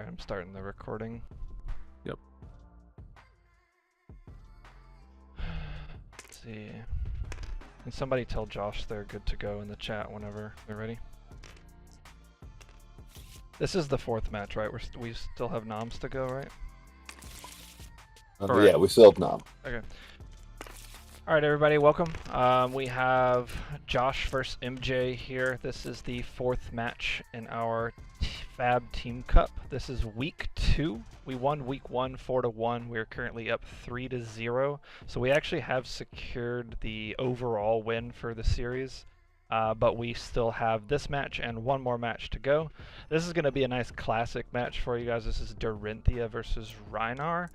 Alright, I'm starting the recording. Yep. Let's see. Can somebody tell Josh they're good to go in the chat whenever they're ready? This is the fourth match, right? We still have noms to go, right? Yeah, we still have nom. Okay. Alright everybody, welcome. We have Josh versus MJ here. This is the fourth match in our FAB Team Cup. This is week 2. We won week 1 4-1. We're currently up 3-0. So we actually have secured the overall win for the series. But we still have this match and one more match to go. This is going to be a nice classic match for you guys. This is Dorinthea versus Rhinar.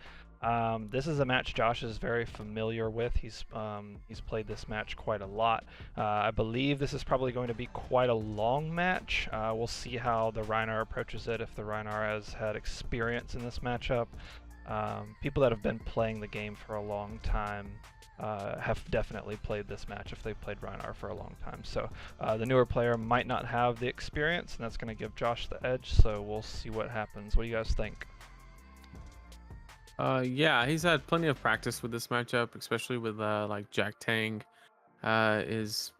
This is a match Josh is very familiar with. He's played this match quite a lot. I believe this is probably going to be quite a long match. We'll see how the Rinar approaches it, if the Rinar has had experience in this matchup. People that have been playing the game for a long time have definitely played this match if they've played Rinar for a long time. So the newer player might not have the experience, and that's going to give Josh the edge, so we'll see what happens. What do you guys think? Yeah, he's had plenty of practice with this matchup, especially with like Jack Tang is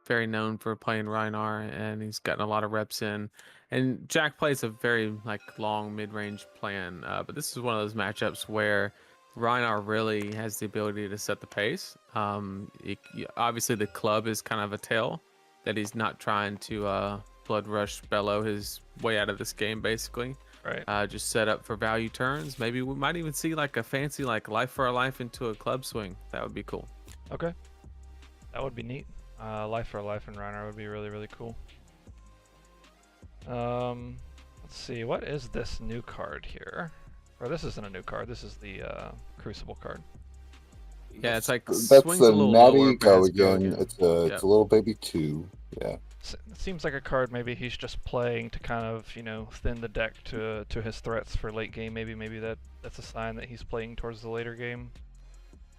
very known for playing Rhinar, and he's gotten a lot of reps in. And Jack plays a very like long mid-range plan, but this is one of those matchups where Rhinar really has the ability to set the pace. Obviously, the club is kind of a tell that he's not trying to blood rush bellow his way out of this game, basically. Right. Just set up for value turns. Maybe we might even see like a fancy like life for a life into a club swing. That would be cool. Okay. That would be neat. Life for a life in Rinar would be really, really cool. Let's see, what is this new card here? Or this isn't a new card, this is the Crucible card. Yeah, it's like That's swings a the little Natty lower, but go has again. It's a little baby 2. Yeah. It seems like a card maybe he's just playing to kind of, you know, thin the deck to his threats for late game. Maybe that's a sign that he's playing towards the later game.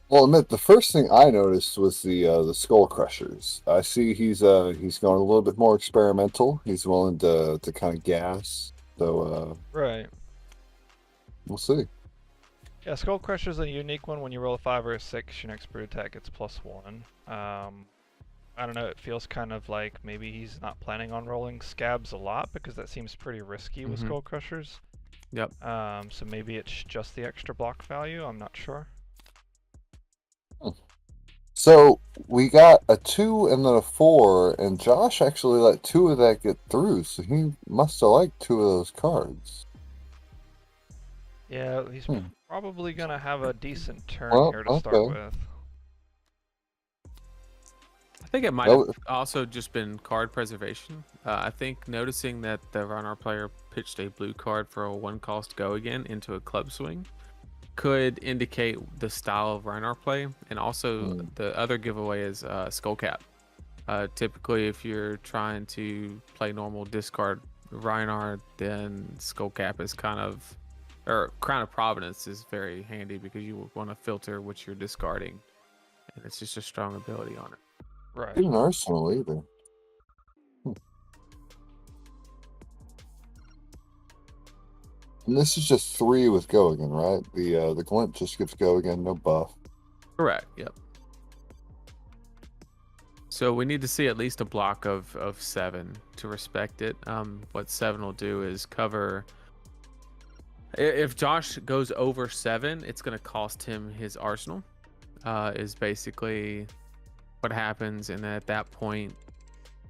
Well, admit the first thing I noticed was the Skull Crushers. I see he's going a little bit more experimental. He's willing to kind of gas. So Right. We'll see. Yeah, Skull Crusher's a unique one. When you roll a 5 or a 6, your next brute attack gets +1. I don't know, it feels kind of like maybe he's not planning on rolling scabs a lot, because that seems pretty risky with Skull Crushers. Yep. So maybe it's just the extra block value, I'm not sure. So we got a 2 and then a 4, and Josh actually let 2 of that get through, so he must have liked 2 of those cards. Yeah, he's probably going to have a decent turn here to okay. start with. I think it might have also just been card preservation. I think noticing that the Rinar player pitched a blue card for a 1-cost go again into a club swing could indicate the style of Rinar play. And also the other giveaway is Skull Cap. Typically, if you're trying to play normal discard Rinar, then Skull Cap is kind of, or Crown of Providence is very handy, because you want to filter what you're discarding, and it's just a strong ability on it. Right. Didn't Arsenal either. And this is just 3 with go again, right? The glint just gives go again, no buff. Correct. Yep. So we need to see at least a block of 7 to respect it. What 7 will do is cover. If Josh goes over 7, it's going to cost him his arsenal. Is basically what happens, and at that point,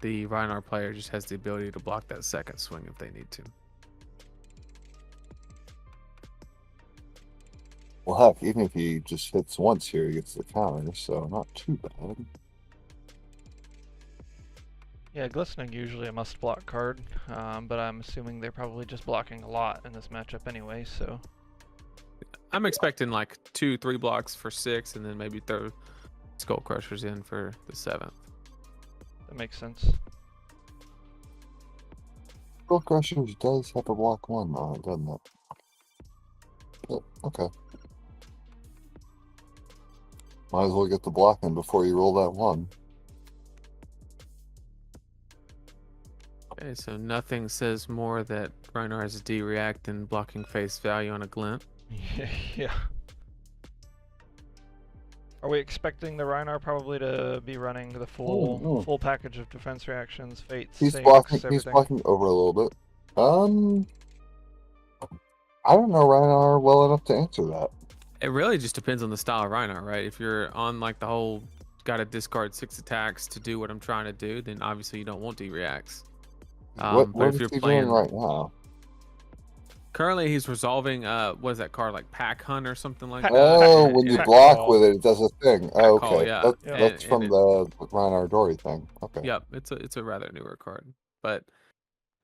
the Rinar player just has the ability to block that second swing if they need to. Well, heck, even if he just hits once here, he gets the counter, so not too bad. Yeah, Glistening usually a must-block card, but I'm assuming they're probably just blocking a lot in this matchup anyway, so... I'm expecting like 2-3 blocks for 6, and then maybe throw Skull Crushers in for the 7th. That makes sense. Skull Crushers does have a block 1 on it, doesn't it? Yep, okay. Might as well get the block in before you roll that 1. Okay, so nothing says more that Rhinar has a D-react than blocking face value on a glint. Yeah. Are we expecting the Rhinar probably to be running the full package of defense reactions, fates, He's sinks, blocking. everything? He's blocking over a little bit. I don't know Rhinar well enough to answer that. It really just depends on the style of Rhinar, right? If you're on like the whole got to discard 6 attacks to do what I'm trying to do, then obviously you don't want D-reacts. What But if is you're he playing doing right now? currently, he's resolving what is that card, like Pack Hunt or something like that? Oh, when you Pack block call. with it, it does a thing. Oh, Call, okay. yeah. That's from the Rhinar Dory thing. Okay. Yep, it's a rather newer card, but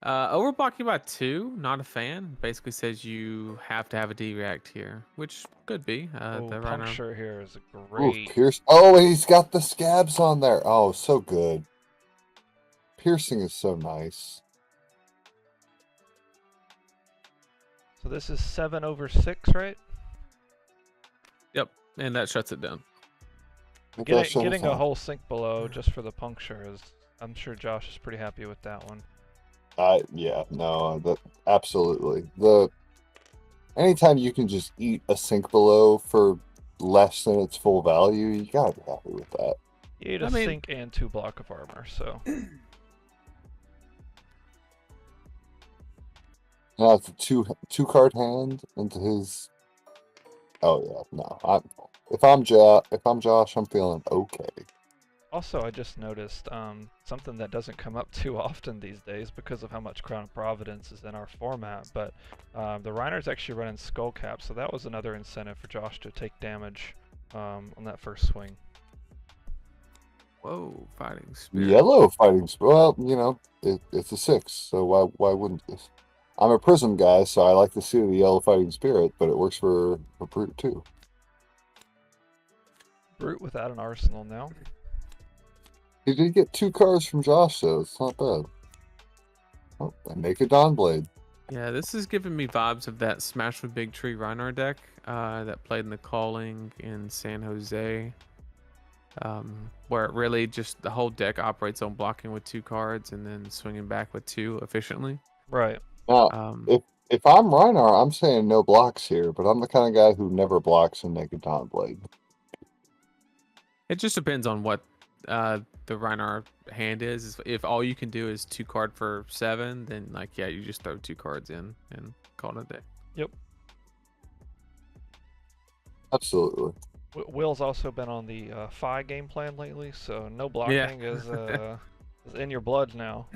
overblocking by 2, not a fan. Basically says you have to have a D-react here, which could be. The Rhinar puncture here is a Ooh, great. pierce. Oh, and he's got the scabs on there. Oh, so good. Piercing is so nice. So this is 7/6, right? Yep, and that shuts it down. Getting a whole sink below just for the puncture is. I'm sure Josh is pretty happy with that one. Yeah, no, absolutely. Anytime you can just eat a sink below for less than its full value, you gotta be happy with that. You ate a sink and 2 block of armor, so. Now it's a two card hand into his. Oh yeah, no. If I'm Josh, I'm feeling okay. Also, I just noticed something that doesn't come up too often these days because of how much Crown of Providence is in our format, but the Rhinar's actually running Skull Cap, so that was another incentive for Josh to take damage on that first swing. Whoa, Fighting Spirit. Yellow Fighting Spirit. Well, you know, it's a 6, so why wouldn't this? I'm a Prism guy, so I like to see the Yellow Fighting Spirit, but it works for Brute too. Brute without an arsenal now. He did get 2 cards from Josh, though. It's not bad. Oh, and Naked Dawnblade. Yeah, this is giving me vibes of that Smash with Big Tree Rhinar deck that played in the Calling in San Jose, where it really just the whole deck operates on blocking with 2 cards and then swinging back with 2 efficiently. Right. Now, if I'm Rhinar, I'm saying no blocks here, but I'm the kind of guy who never blocks in Naked Dawnblade. It just depends on what the Rhinar hand is. If all you can do is 2 card for 7, then like yeah, you just throw 2 cards in and call it a day. Yep. Absolutely. Will's also been on the FI game plan lately, so no blocking is in your blood now.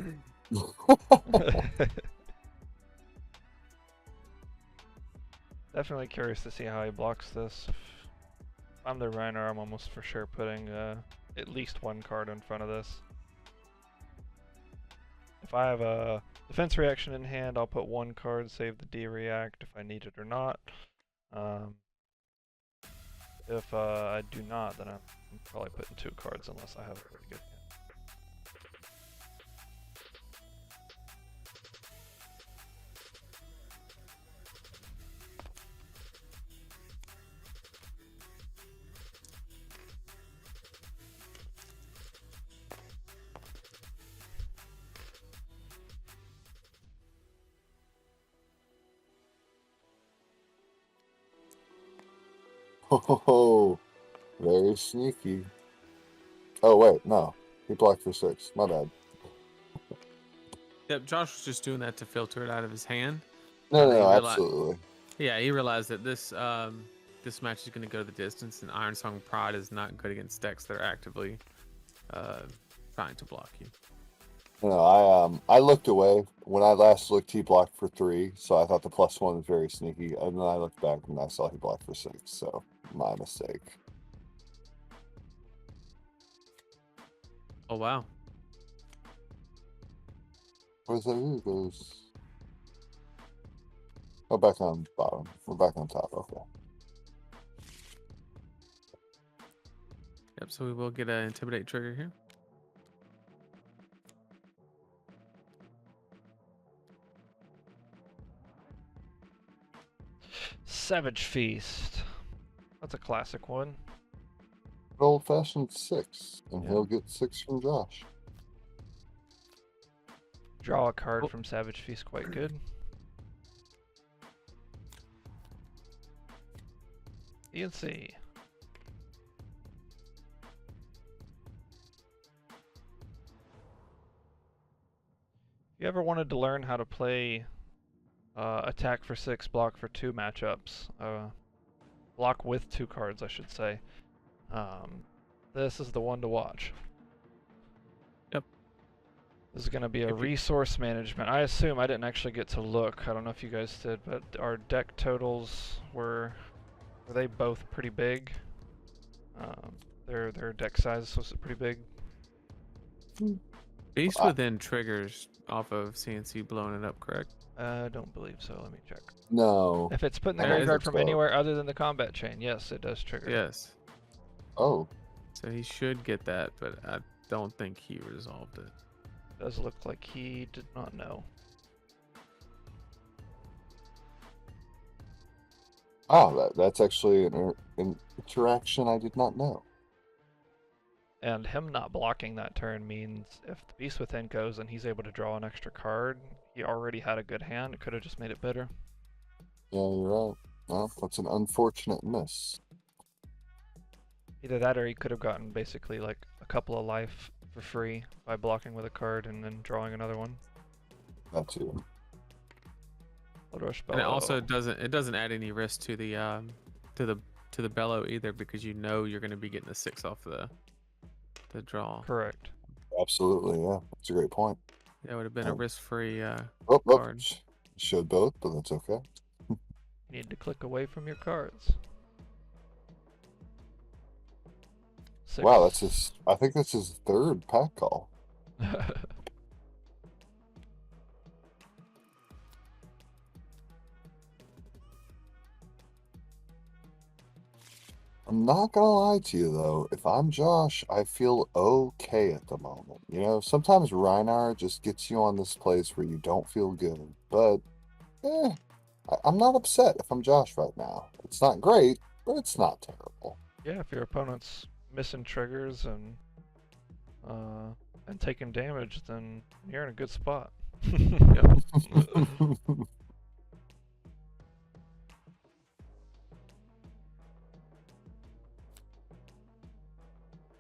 Definitely curious to see how he blocks this. If I'm the Rhinar, I'm almost for sure putting at least 1 card in front of this. If I have a defense reaction in hand, I'll put 1 card, save the D react if I need it or not. If I do not, then I'm probably putting 2 cards unless I have a pretty good hand. Oh, very sneaky. Oh, wait, no. He blocked for 6. My bad. Yep, Josh was just doing that to filter it out of his hand. No, absolutely. Yeah, he realized that this this match is going to go the distance, and Iron Song Pride is not good against decks that are actively trying to block you. No, I looked away. When I last looked, he blocked for 3, so I thought the +1 was very sneaky. And then I looked back and I saw he blocked for 6, so my mistake. Oh, wow. Where's that? Who goes? Oh, back on bottom. We're back on top. Okay. Yep, so we will get an Intimidate trigger here. Savage Feast. That's a classic one. Old-fashioned 6, and he'll get 6 from Josh. Draw a card from Savage Feast, quite good. ENC. If you ever wanted to learn how to play attack for 6, block for 2 matchups, block with 2 cards, I should say, this is the one to watch. Yep. This is going to be a resource management. I assume I didn't actually get to look. I don't know if you guys did, but our deck totals were they both pretty big? Their deck size was pretty big. Beast Within triggers off of CNC blowing it up, correct? I don't believe so. Let me check. No. If it's put in the There graveyard isn't from so. anywhere other than the combat chain, yes, it does trigger. Yes. Oh. So he should get that, but I don't think he resolved it. Does look like he did not know. Oh, that's actually an interaction I did not know. And him not blocking that turn means if the Beast Within goes and he's able to draw an extra card, he already had a good hand. It could have just made it better. Yeah, you're right. Well, that's an unfortunate miss. Either that or he could have gotten basically like a couple of life for free by blocking with a card and then drawing another one. That too. And it also doesn't add any risk to the bellow either, because you know you're going to be getting a 6 off the draw. Correct. Absolutely, yeah. That's a great point. Yeah, it would have been a risk-free Oh, card. showed both, but that's okay. You need to click away from your cards. 6. Wow, that's his. I think that's his 3rd pack call. I'm not gonna lie to you though. If I'm Josh, I feel okay at the moment. You know, sometimes Rhinar just gets you on this place where you don't feel good. But, I'm not upset if I'm Josh right now. It's not great, but it's not terrible. Yeah, if your opponent's missing triggers and taking damage, then you're in a good spot. Yep.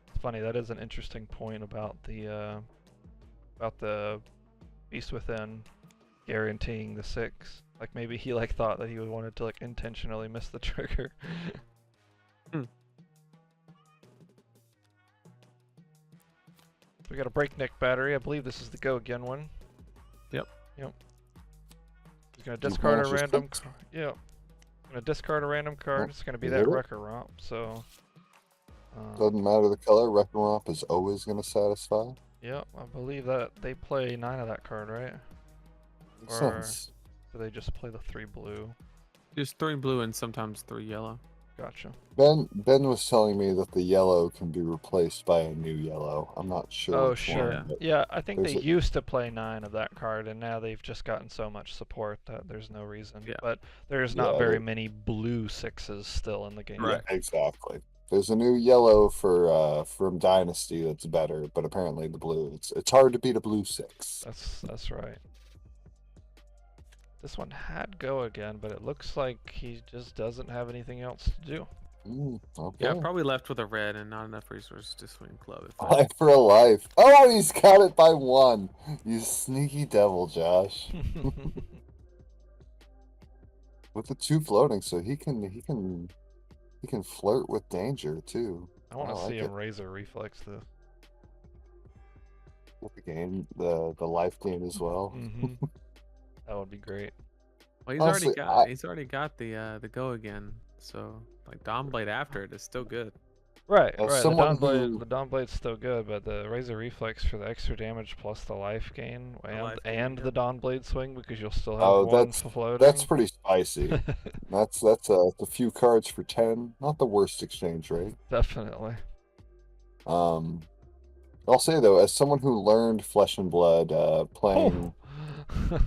It's funny, that is an interesting point about the Beast Within guaranteeing the 6. Like maybe he thought that he wanted to intentionally miss the trigger. We got a breakneck battery. I believe this is the go again one. Yep. He's gonna discard a random. Yep. Gonna discard a random card. It's gonna be that Wrecker Romp. So. Doesn't matter the color. Wrecker Romp is always gonna satisfy. Yep, I believe that they play 9 of that card, right? Makes Or sense. do they just play the 3 blue? Just 3 blue and sometimes 3 yellow. Gotcha. Ben was telling me that the yellow can be replaced by a new yellow. I'm not sure. Oh, which sure. one, but Yeah, I think they there's used to play 9 of that card, and now they've just gotten so much support that there's no reason. Yeah. But there's not very many blue 6s still in the game. Right. Yeah, exactly. There's a new yellow for from Dynasty that's better, but apparently the blue it's hard to beat a blue 6. That's right. This one had go again, but it looks like he just doesn't have anything else to do. Okay. Yeah, probably left with a red and not enough resources to swing club. Life for a life. Oh, he's got it by 1. You sneaky devil, Josh. With the 2 floating, so he can flirt with danger too. I want to like see it. him raise a reflex though. With the game, the life gain as well. That would be great. Well, he's already got the go again. So like Dawnblade after it is still good. Right, As right. someone The Dawnblade's still good, but the Razor Reflex for the extra damage plus the life gain and the Dawnblade swing, because you'll still have one floating. That's pretty spicy. that's a few cards for 10. Not the worst exchange rate. Definitely. I'll say though, as someone who learned Flesh and Blood playing,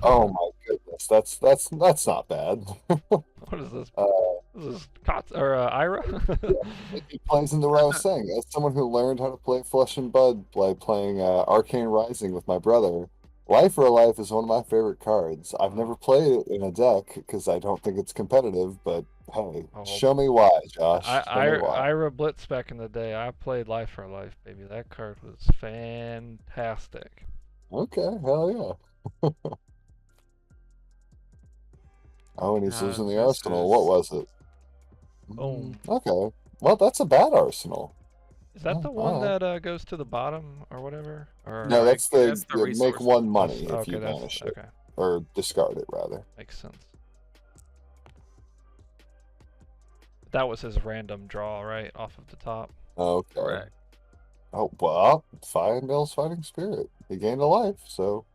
oh my goodness, that's not bad. What is this? Is this Ira? He plays into what I was saying. As someone who learned how to play Flesh and Blood by playing Arcane Rising with my brother, Life or Alive is one of my favorite cards. I've never played it in a deck because I don't think it's competitive, but hey, show me why, Josh. Show me why. Ira Blitz back in the day, I played Life for Life, baby. That card was fantastic. Okay, hell yeah. Oh, and he's losing the Arsenal. What was it? Oh. Okay. Well, that's a bad Arsenal. Is that the one that goes to the bottom or whatever? Or no, that's the make one Oh, money if you banish it. Okay. Or discard it, rather. Makes sense. That was his random draw, right? Off of the top. Okay. Correct. Oh, well, Fiendale's Fighting Spirit. He gained a life, so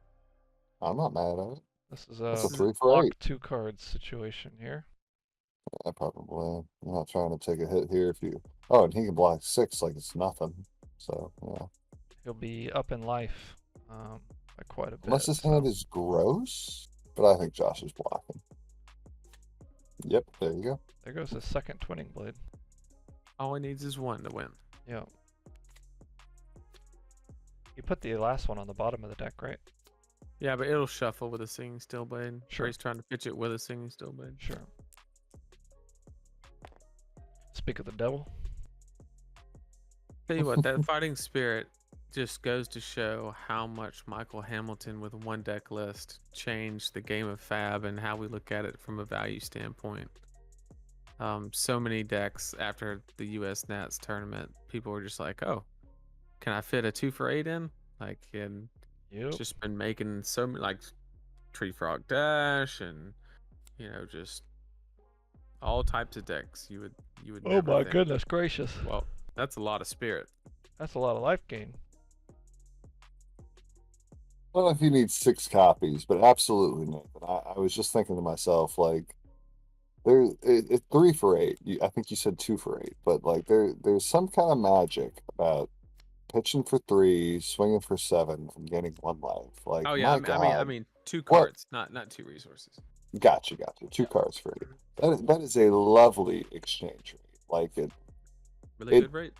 I'm not mad at it. This is That's a 3 for block 8. 2 cards situation here. Yeah, probably. I'm not trying to take a hit here if you... Oh, and he can block 6 like it's nothing. So, yeah. He'll be up in life by quite a bit. Unless his hand is gross, but I think Josh is blocking. Yep, there you go. There goes his second Twinning Blade. All he needs is one to win. Yeah. You put the last one on the bottom of the deck, right? Yeah, but it'll shuffle with a Singing Steel Blade. Sure. Or he's trying to pitch it with a Singing Steel Blade. Sure. Speak of the devil. Tell you what, that Fighting Spirit just goes to show how much Michael Hamilton with one deck list changed the game of Fab and how we look at it from a value standpoint. So many decks after the US Nats tournament, people were just like, oh, can I fit a 2 for 8 in? Like, and just been making so many, like Tree Frog Dash and, you know, just all types of decks you would Oh never my think. goodness gracious. Well, that's a lot of spirit. That's a lot of life gain. Well, if you need 6 copies, but absolutely not. I was just thinking to myself, like, it's 3 for 8. I think you said 2 for 8, but like there's some kind of magic about pitching for 3, swinging for 7, and getting 1 life. Like, oh yeah, I mean 2 cards, not 2 resources. Gotcha. 2 cards for 8. That is a lovely exchange rate. Like Really good rate.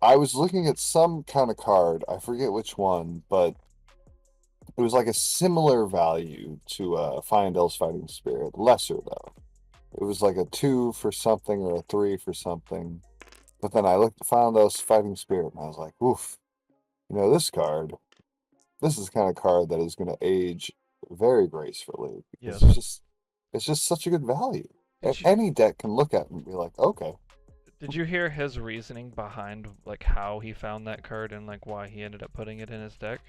I was looking at some kind of card, I forget which one, but it was like a similar value to Fiendale's Fighting Spirit, lesser though. It was like a 2 for something or a 3 for something. But then I looked at Fiendale's Fighting Spirit and I was like, oof. You know, this is the kind of card that is going to age very gracefully. Because it's just such a good value. And any deck can look at it and be like, okay. Did you hear his reasoning behind like how he found that card and like why he ended up putting it in his deck?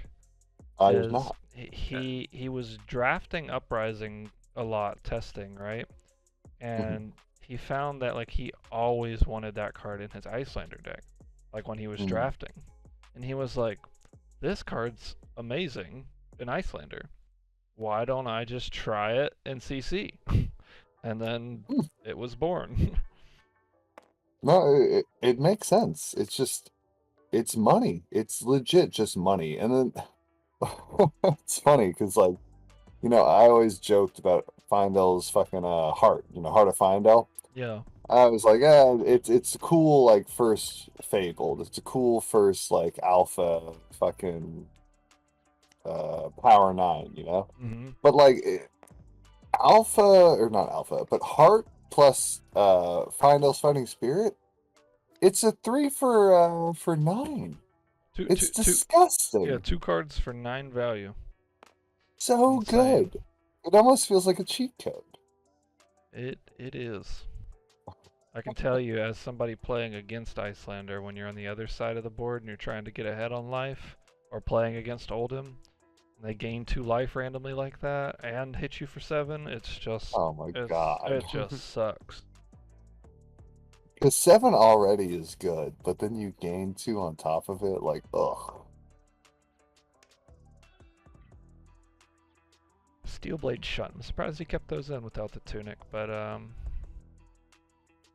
I did not. He was drafting Uprising a lot, testing, right? And he found that like he always wanted that card in his Icelander deck, like when he was drafting. And he was like, this card's amazing in Icelander. Why don't I just try it in CC? And then it was born. No, it makes sense. It's just, it's money. It's legit just money. And then it's funny because, like, you know, I always joked about Fiendale's fucking heart, you know, Heart of Fiendale. Yeah. I was like, yeah, it's a cool, like, first Fabled. It's a cool first, like, alpha fucking Power 9, you know? But, like, alpha, or not alpha, but heart plus Fiendale's Fighting Spirit, it's a 3 for 9. It's disgusting. Yeah, 2 cards for 9 value. So good. It almost feels like a cheat code. It is. I can tell you, as somebody playing against Icelander, when you're on the other side of the board and you're trying to get ahead on life, or playing against Oldham, and they gain 2 life randomly like that and hit you for 7, it's just, oh my god, it just sucks. Because 7 already is good, but then you gain 2 on top of it, like, ugh. Steelblade Shunt. I'm surprised he kept those in without the tunic, but I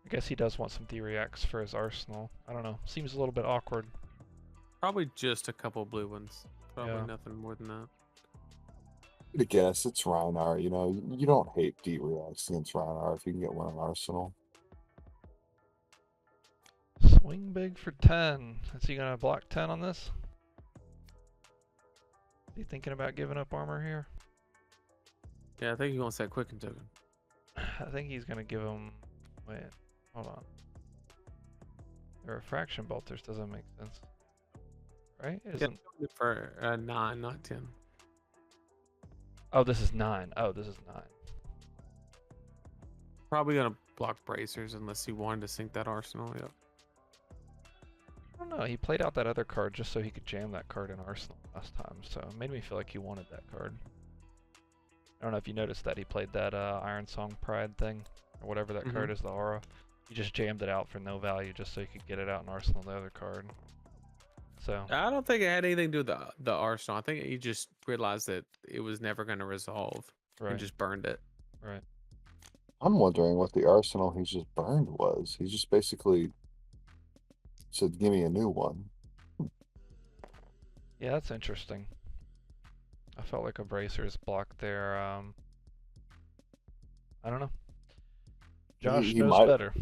guess he does want some D-Reacts for his arsenal. I don't know. Seems a little bit awkward. Probably just a couple blue ones. Probably nothing more than that. I guess it's Rhinar, you know. You don't hate D-Reacts against Rhinar if you can get one on arsenal. Swing big for 10. Is he going to block 10 on this? Is he thinking about giving up armor here? Yeah, I think he wants that quicken token. I think he's gonna give him. Wait, hold on. The refraction bolters doesn't make sense, right? Isn't for 9, not 10. Oh, this is 9. Oh, this is 9. Probably gonna block bracers unless he wanted to sink that arsenal. Yep. I don't know. He played out that other card just so he could jam that card in Arsenal last time, so it made me feel like he wanted that card. I don't know if you noticed that he played that Iron Song Pride thing, or whatever that card is, the aura. He just jammed it out for no value just so he could get it out in Arsenal, the other card. So I don't think it had anything to do with the arsenal. I think he just realized that it was never going to resolve and just burned it. Right. I'm wondering what the arsenal he just burned was. He just basically said, "Give me a new one." Yeah, that's interesting. I felt like a Bracers blocked there. I don't know. Josh He knows might, better.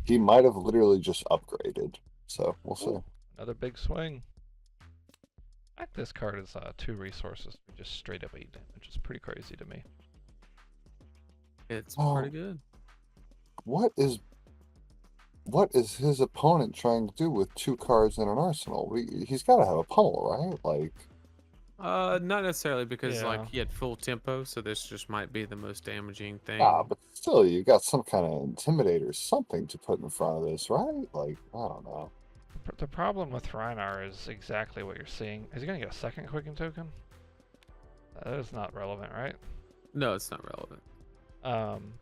He might have literally just upgraded. So we'll see. Another big swing. I think this card is 2 resources for just straight up 8 damage. It's pretty crazy to me. It's pretty good. What is his opponent trying to do with 2 cards in an arsenal? He's got to have a pummel, right? Like, not necessarily, because like he had full tempo, so this just might be the most damaging thing. but still, you got some kind of intimidator, something to put in front of this, right? Like, I don't know. The problem with Rhinar is exactly what you're seeing. Is he gonna get a second quicken token? That is not relevant, right? No, it's not relevant.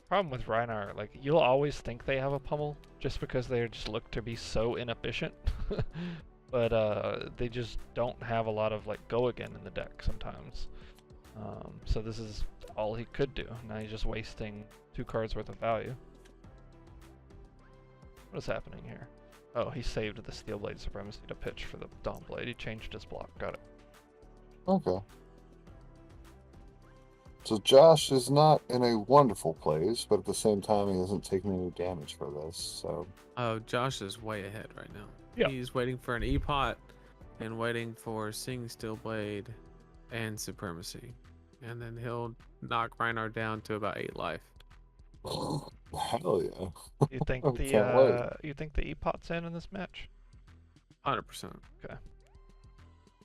Problem with Rhinar, like, you'll always think they have a pummel just because they just look to be so inefficient. But they just don't have a lot of like go again in the deck sometimes. So this is all he could do. Now he's just wasting 2 cards worth of value. What is happening here? Oh, he saved the Steel Blade Supremacy to pitch for the Dawn Blade. He changed his block. Got it. Okay. So Josh is not in a wonderful place, but at the same time, he isn't taking any damage for this. So. Oh, Josh is way ahead right now. Yeah. He's waiting for an E-Pot and waiting for Sing Steel Blade and Supremacy. And then he'll knock Rinar down to about 8 life. Hell yeah. You think you think the E-Pot's in this match? 100%. Okay.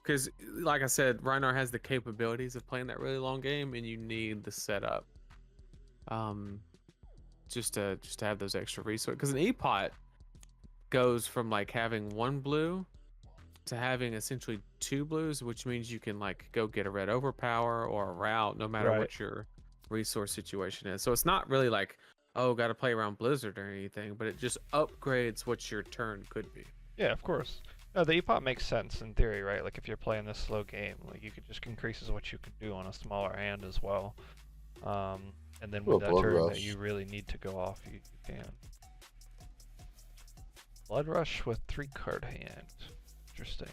Because, like I said, Rinar has the capabilities of playing that really long game, and you need the setup, just to have those extra resources. Because an E-Pot goes from like having 1 blue to having essentially 2 blues, which means you can like go get a red overpower or a route, no matter what your resource situation is. So it's not really like, oh, got to play around Blizzard or anything, but it just upgrades what your turn could be. Yeah, of course. No, the E-Pot makes sense in theory, right? Like if you're playing this slow game, like you could just increases what you could do on a smaller hand as well. And then with that turn that you really need to go off, you can. Blood Rush with 3 card hand. Interesting.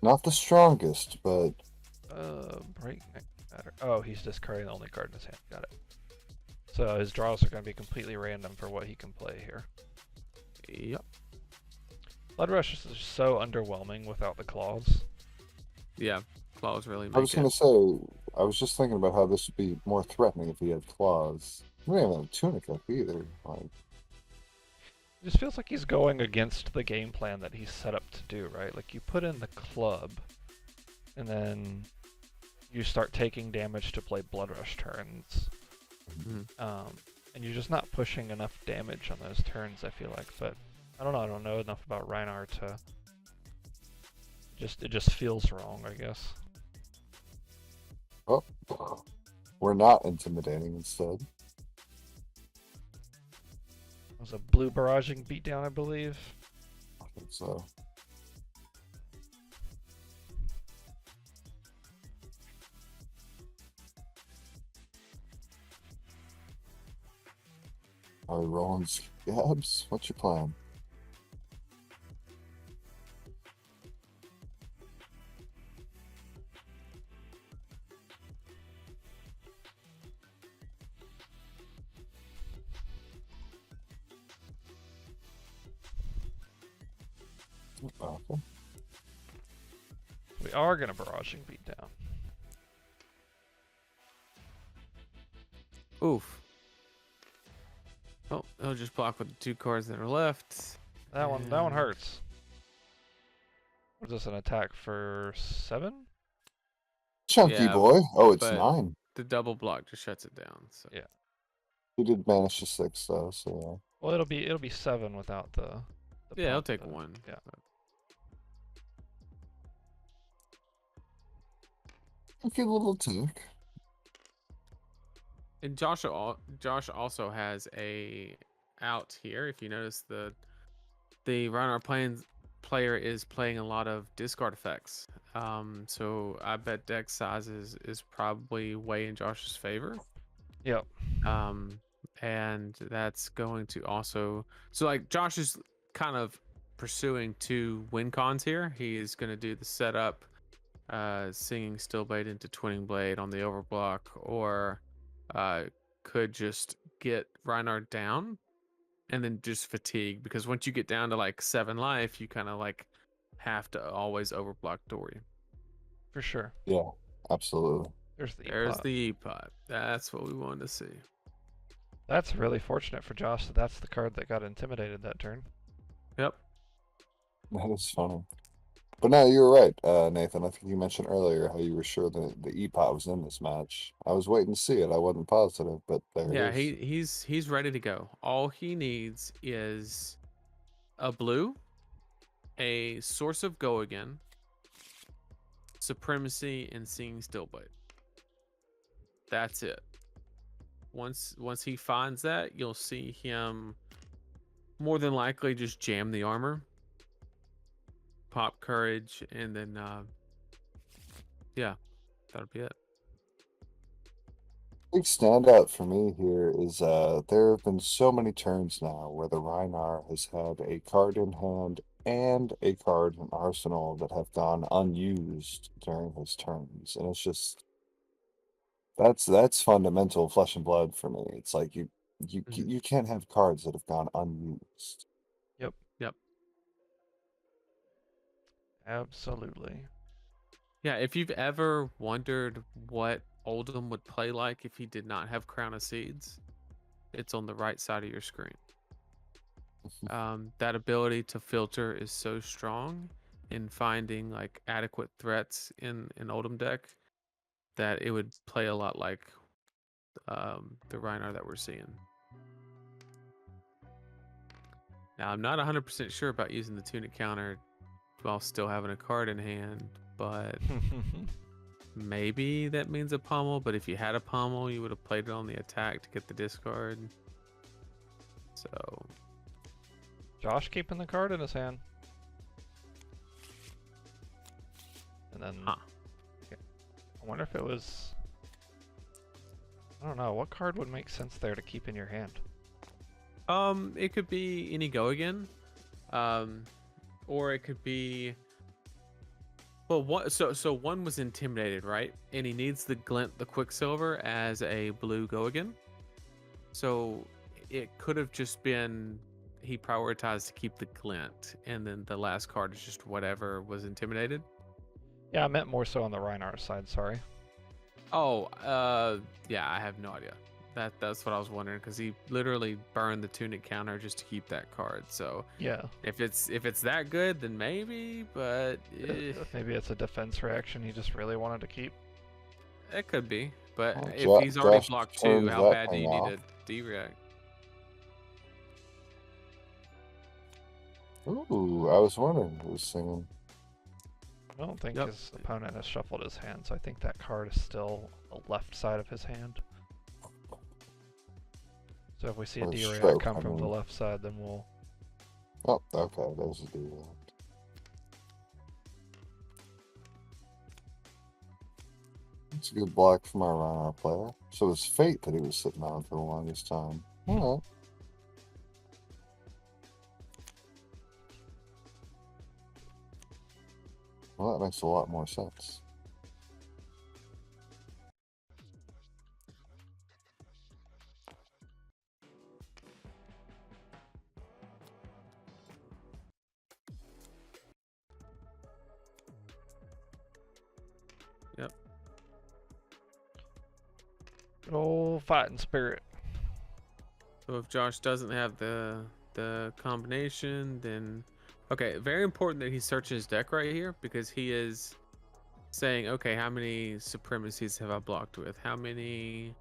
Not the strongest, but Breakneck Matter. Oh, he's discarding the only card in his hand. Got it. So his draws are going to be completely random for what he can play here. Yep. Blood Rush is so underwhelming without the claws. Yeah, claws really make I was going to say, I was just thinking about how this would be more threatening if he had claws. We don't have a tunic up either. Like, it just feels like he's going against the game plan that he's set up to do, right? Like you put in the club, and then you start taking damage to play Blood Rush turns. And you're just not pushing enough damage on those turns, I feel like. But I don't know. I don't know enough about Rhinar to. It just feels wrong, I guess. oh, we're not intimidating instead. It was a blue barraging beatdown, I believe. I think so. Are we rolling scabs? What's your plan? Okay. We are gonna barraging beatdown. Oof. Oh, he'll just block with the 2 cards that are left. That one hurts. Was this an attack for 7? Chunky Yeah, boy. Oh, it's but 9. the double block just shuts it down. So. Yeah. He did manage to 6 though, so Well, it'll be 7 without the Yeah, he'll pump, take though. 1. Yeah. okay, little attack. And Josh also has a out here. If you notice, the Rhinar player is playing a lot of discard effects. So I bet deck size is probably way in Josh's favor. Yep. And that's going to also, so like Josh is kind of pursuing 2 win cons here. He is going to do the setup, singing Stillblade into Twinning Blade on the overblock, or could just get Rhinar down and then just fatigue, because once you get down to like 7 life, you kind of like have to always overblock Dory. For sure. Yeah, absolutely. There's the There's E-pot. the E-pot. That's what we wanted to see. That's really fortunate for Josh that that's the card that got intimidated that turn. Yep. That is funny. But no, you were right, Nathan. I think you mentioned earlier how you were sure that the E-pot was in this match. I was waiting to see it. I wasn't positive, but there Yeah, it is. he's ready to go. All he needs is a blue, a source of go again, supremacy, and seeing Stillblade. That's it. Once he finds that, you'll see him more than likely just jam the armor, pop courage, and then yeah, that'll be it. Big standout for me here is there have been so many turns now where the Rhinar has had a card in hand and a card in arsenal that have gone unused during his turns, and it's just that's fundamental flesh and blood for me. It's like you can't have cards that have gone unused. Yep. Yep. Absolutely. Yeah, if you've ever wondered what Oldham would play like if he did not have Crown of Seeds, it's on the right side of your screen. That ability to filter is so strong in finding like adequate threats in an Oldham deck that it would play a lot like the Rhinar that we're seeing. Now, I'm not 100% sure about using the tunic counter while still having a card in hand, but maybe that means a pummel. But if you had a pummel, you would have played it on the attack to get the discard. So Josh keeping the card in his hand. And then I wonder if it was, I don't know, what card would make sense there to keep in your hand? it could be any go again, or it could be, well, so one was intimidated, right? And he needs the glint, the Quicksilver as a blue go again. So it could have just been he prioritized to keep the glint, and then the last card is just whatever was intimidated. Yeah, I meant more so on the Rhinar side, sorry. Oh, yeah, I have no idea. That's what I was wondering, because he literally burned the tunic counter just to keep that card. So Yeah. if it's that good, then maybe, but Maybe it's a defense reaction he just really wanted to keep. it could be. But Well, if he's already Josh blocked 2, turns how that bad do thing you need off. to D-react? Ooh, I was wondering who was singing. I don't think Yep. his opponent has shuffled his hand, so I think that card is still the left side of his hand. So if we see a Or D-react stroke, come I from the mean. left side, then we'll... Oh, okay, there's a deal. It's a good block from our Rhinar player. So it's fate that he was sitting on for the longest time. Alright. Well, that makes a lot more sense. Yep. Good old fighting spirit. So if Josh doesn't have the combination, then okay, very important that he searches his deck right here, because he is saying, okay, how many supremacies have I blocked with? How many,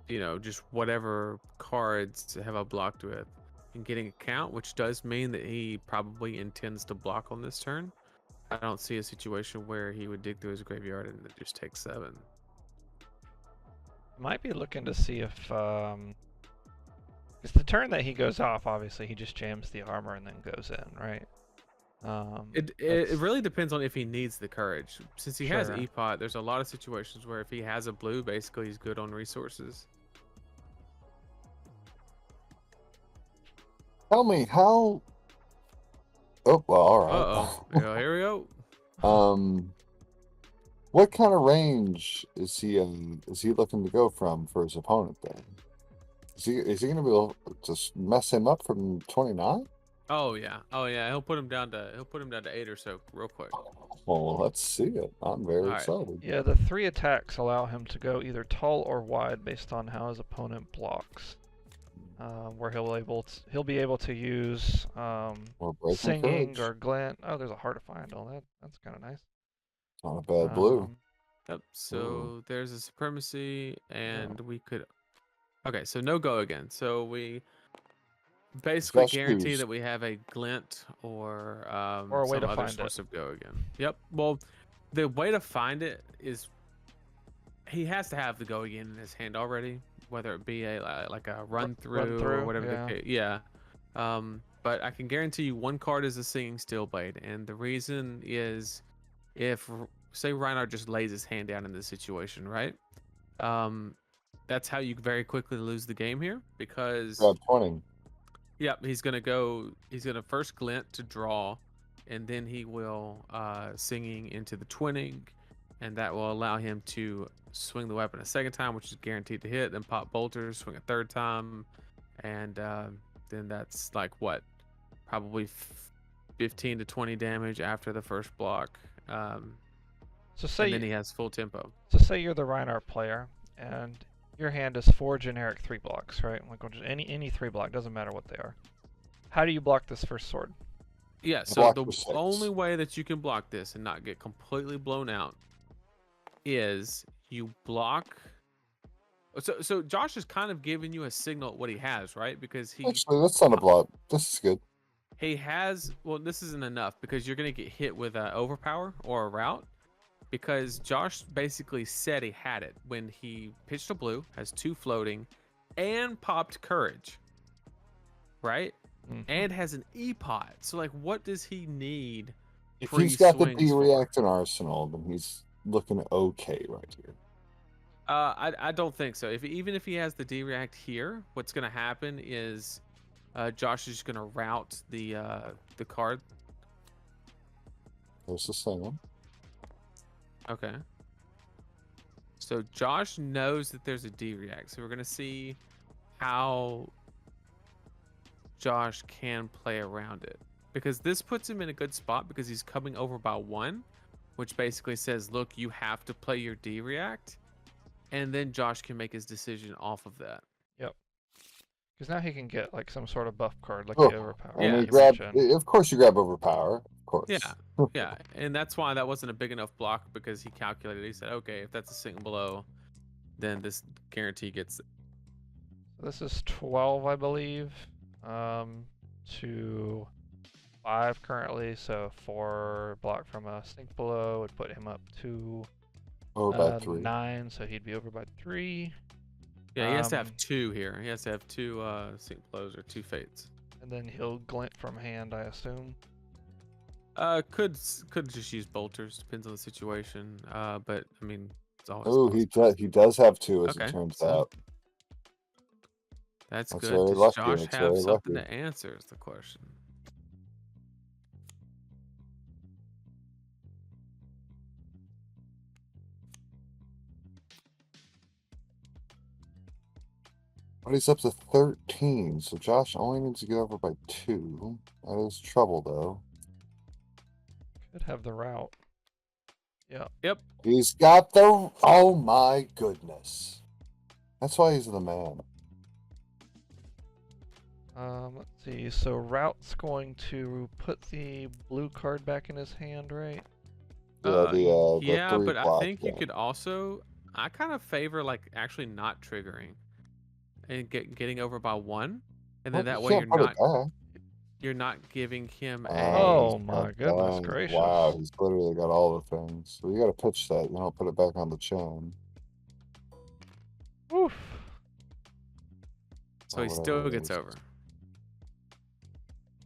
you know, just whatever cards have I blocked with, and getting a count, which does mean that he probably intends to block on this turn. I don't see a situation where he would dig through his graveyard and just take 7. Might be looking to see if it's the turn that he goes off. Obviously, he just jams the armor and then goes in, right? It really depends on if he needs the courage. Since he has Sure. EPOT, there's a lot of situations where if he has a blue, basically he's good on resources. Tell me how. Oh well, all right. Uh-oh. Here we go. What kind of range is he looking to go from for his opponent then? Is he gonna be able to just mess him up from 29? Oh yeah. He'll put him down to 8 or so real quick. Well, let's see it. I'm very All right. excited. Yeah, the 3 attacks allow him to go either tall or wide based on how his opponent blocks. Where he'll be able to use Or breaking singing courage. or glint. Oh, there's a heart of find. Oh, that's kind of nice. Not a bad blue. Yep. So there's a supremacy, and we could. Okay, so no go again. So we basically guarantee that we have a glint or a way some to other find source of go again. Yep. Well, the way to find it is he has to have the go again in his hand already, whether it be like a run through or whatever the case. Yeah. But I can guarantee you one card is a Singing Steelblade, and the reason is if say Rhinar just lays his hand down in this situation, right? That's how you very quickly lose the game here, because Grab 20. Yep, he's gonna first glint to draw, and then he will singing into the twinning, and that will allow him to swing the weapon a second time, which is guaranteed to hit, then pop bolters, swing a third time, and then that's like what, probably 15 to 20 damage after the first block. So say and then he has full tempo. So say you're the Rhinar player, and your hand is 4 generic 3 blocks, right? Like any 3 block, doesn't matter what they are. How do you block this first sword? Yeah, so the only way that you can block this and not get completely blown out is you block. So Josh is kind of giving you a signal at what he has, right? Because Actually, that's not a block. This is good. He has, well, this isn't enough because you're going to get hit with an overpower or a route, because Josh basically said he had it when he pitched a blue, has 2 floating, and popped courage, right? And has an EPOT. So like, what does he need? If he's got the D-React in Arsenal, then he's looking okay right here. I don't think so. Even if he has the D-React here, what's going to happen is Josh is just going to route the card. There's the second. Okay. So Josh knows that there's a D-React. So we're going to see how Josh can play around it. Because this puts him in a good spot because he's coming over by 1, which basically says, look, you have to play your D-React. And then Josh can make his decision off of that. Yep. Because now he can get like some sort of buff card, like the overpower. Yeah, of course you grab overpower. Of course. Yeah, yeah. And that's why that wasn't a big enough block, because he calculated. He said, okay, if that's a single below, then this guarantee gets. This is 12, I believe, to 5 currently. So 4 block from a sink below would put him up to over by 3. 9, so he'd be over by 3. Yeah, he has to have 2 here. He has to have 2 sink blows or 2 fates. And then he'll glint from hand, I assume. Could just use bolters. Depends on the situation. But I mean, it's always. Oh, he does have 2, as it turns out. That's good. Does Josh have something to answer? Is the question. But he's up to 13, so Josh only needs to get over by 2. That is trouble, though. Could have the route. Yeah. Yep. He's got the. Oh my goodness. That's why he's the man. Let's see. So Rout's going to put the blue card back in his hand, right? The Yeah, three but I block think you thing. could also. I kind of favor like actually not triggering and getting over by 1, and then Well, that you way can't put it back. you're not giving him Oh a. my goodness Dang. gracious. Wow, he's literally got all the things. So you got to pitch that. You don't put it back on the chain. Oof. So he still gets over.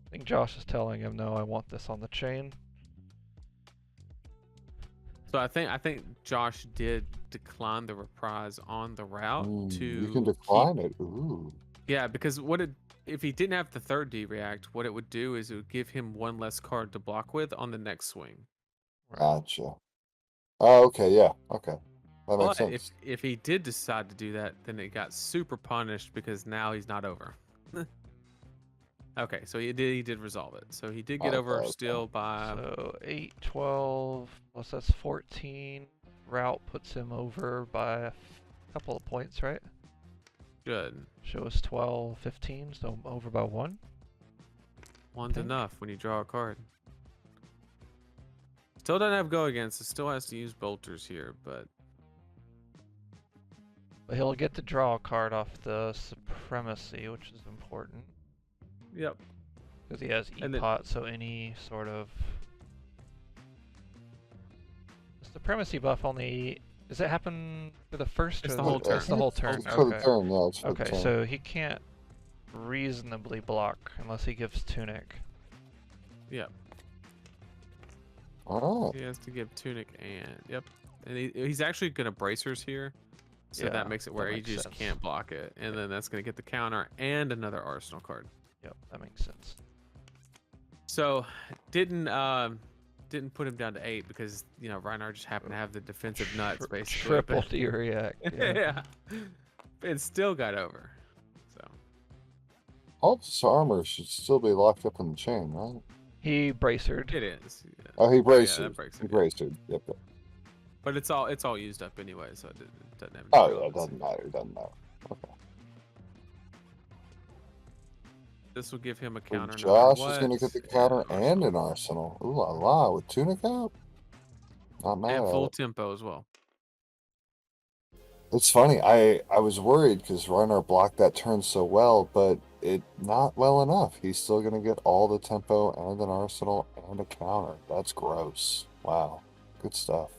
I think Josh is telling him, no, I want this on the chain. So I think Josh did decline the reprise on the route to. You can decline it. Ooh. Yeah, because if he didn't have the third D react, what it would do is it would give him 1 less card to block with on the next swing. Right. Gotcha. Oh, okay, yeah, okay. That makes But sense. if he did decide to do that, then it got super punished because now he's not over. Okay, so he did resolve it. So he did get over Okay. still by. So 8, 12, plus that's 14. Route puts him over by a couple of points, right? Good. Show us 12, 15, so over by 1. One's think. enough when you draw a card. Still doesn't have go against. It still has to use bolters here, but But he'll get to draw a card off the supremacy, which is important. yep. Because he has And then- E-Pot, so any sort of... The supremacy buff only... Does it happen for the first It's or the whole turn. It's the whole turn, It's for the okay. turn, yeah. It's for the Okay, turn. so he can't reasonably block unless he gives Tunic. Yep. All right. He has to give tunic and yep. And he's actually gonna bracers here. So Yeah, that makes it where that he makes just sense. can't block it. And then that's gonna get the counter and another arsenal card. Yep, that makes sense. So didn't put him down to 8 because Rinar just happened to have the defensive nuts basically. Triple but- D react. yeah. It still got over. So All this armor should still be locked up in the chain, right? He bracered. it is. Yeah. Oh, he braced that it. breaks it, He yeah. braced it. Yep. But it's all used up anyway, so it doesn't have any Oh, yeah, it relevancy. doesn't matter. It doesn't matter. Okay. This will give him a So counter. no Josh matter is going to what, get the counter and and an arsenal. Ooh la la, with tunic out? Not mad and at full it. tempo as well. It's funny. I was worried because Rhinar blocked that turn so well, but it not well enough. He's still going to get all the tempo and an arsenal and a counter. That's gross. Wow. Good stuff.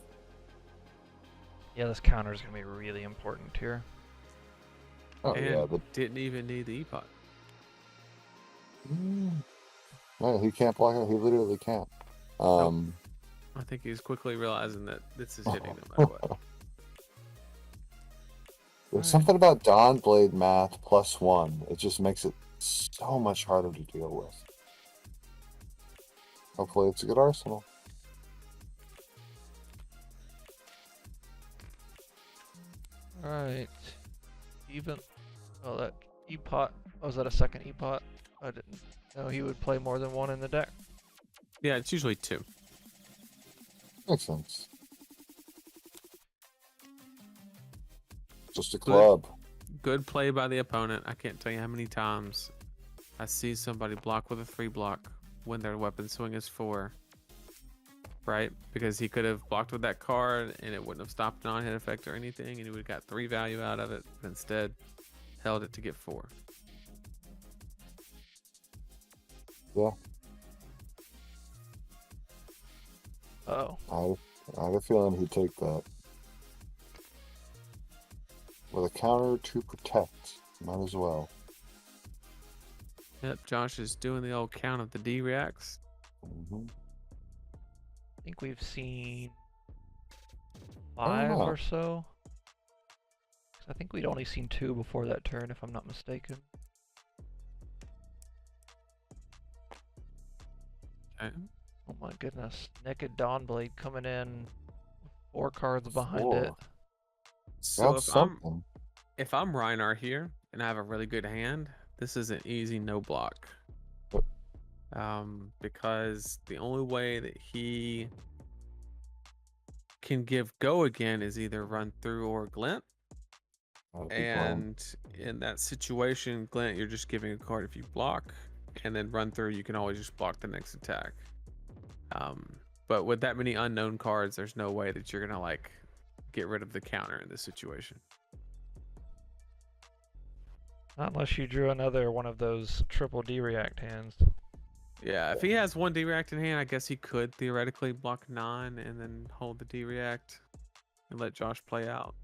Yeah, this counter is going to be really important here. Oh, and yeah. But didn't even need the E-Pot. no, he can't block it. He literally can't. I think he's quickly realizing that this is hitting no matter what. There's something about Dawn Blade math +1. It just makes it so much harder to deal with. Hopefully it's a good arsenal. Alright. Even... Oh, that E-Pot... Oh, was that a second E-Pot? I didn't know he would play more than one in the deck. Yeah, it's usually 2. Makes sense. Just a club. Good play by the opponent. I can't tell you how many times I see somebody block with a 3 block when their weapon swing is 4. Right? Because he could have blocked with that card and it wouldn't have stopped an on-hit effect or anything, and he would have got 3 value out of it, but instead held it to get 4. Yeah. Oh. I had a feeling he'd take that. With a counter to protect. Might as well. Yep, Josh is doing the old count of the D reacts. I think we've seen 5 know. or so. I think we'd only seen 2 before that turn, if I'm not mistaken. Okay. Oh my goodness. Naked Dawnblade coming in 4 cards behind 4. it. So That's if I'm something. Rhinar here and I have a really good hand, this is an easy no block. Because the only way that he can give go again is either run through or glint. And in that situation, glint, you're just giving a card if you block, and then run through, you can always just block the next attack. But with that many unknown cards, there's no way that you're gonna like get rid of the counter in this situation. Not unless you drew another one of those triple D react hands. Yeah, if he has one D react in hand, I guess he could theoretically block 9 and then hold the D react and let Josh play out.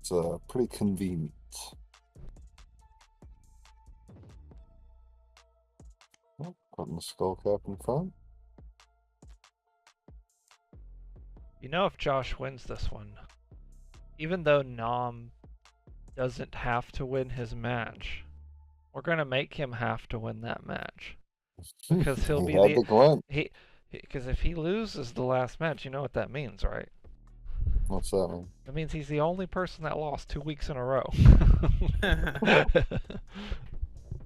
It's pretty convenient. Putting the skull cap in front. You know, if Josh wins this one, even though Nom doesn't have to win his match, we're gonna make him have to win that match because he'll be because if he loses the last match, you know what that means, right? What's that mean? It means he's the only person that lost 2 weeks in a row.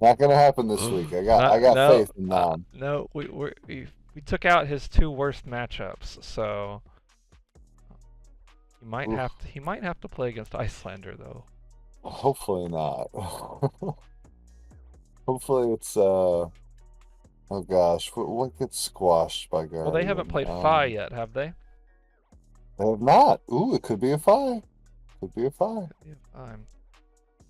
Not gonna happen this week. I got faith in Nom. No, we took out his 2 worst matchups, so he might have to play against Icelander though. Hopefully not. Hopefully it's oh gosh, what gets squashed by Guardian? Well, they haven't played Fi yet, have they? They have not. Ooh, it could be a Fi. Could be a Fi.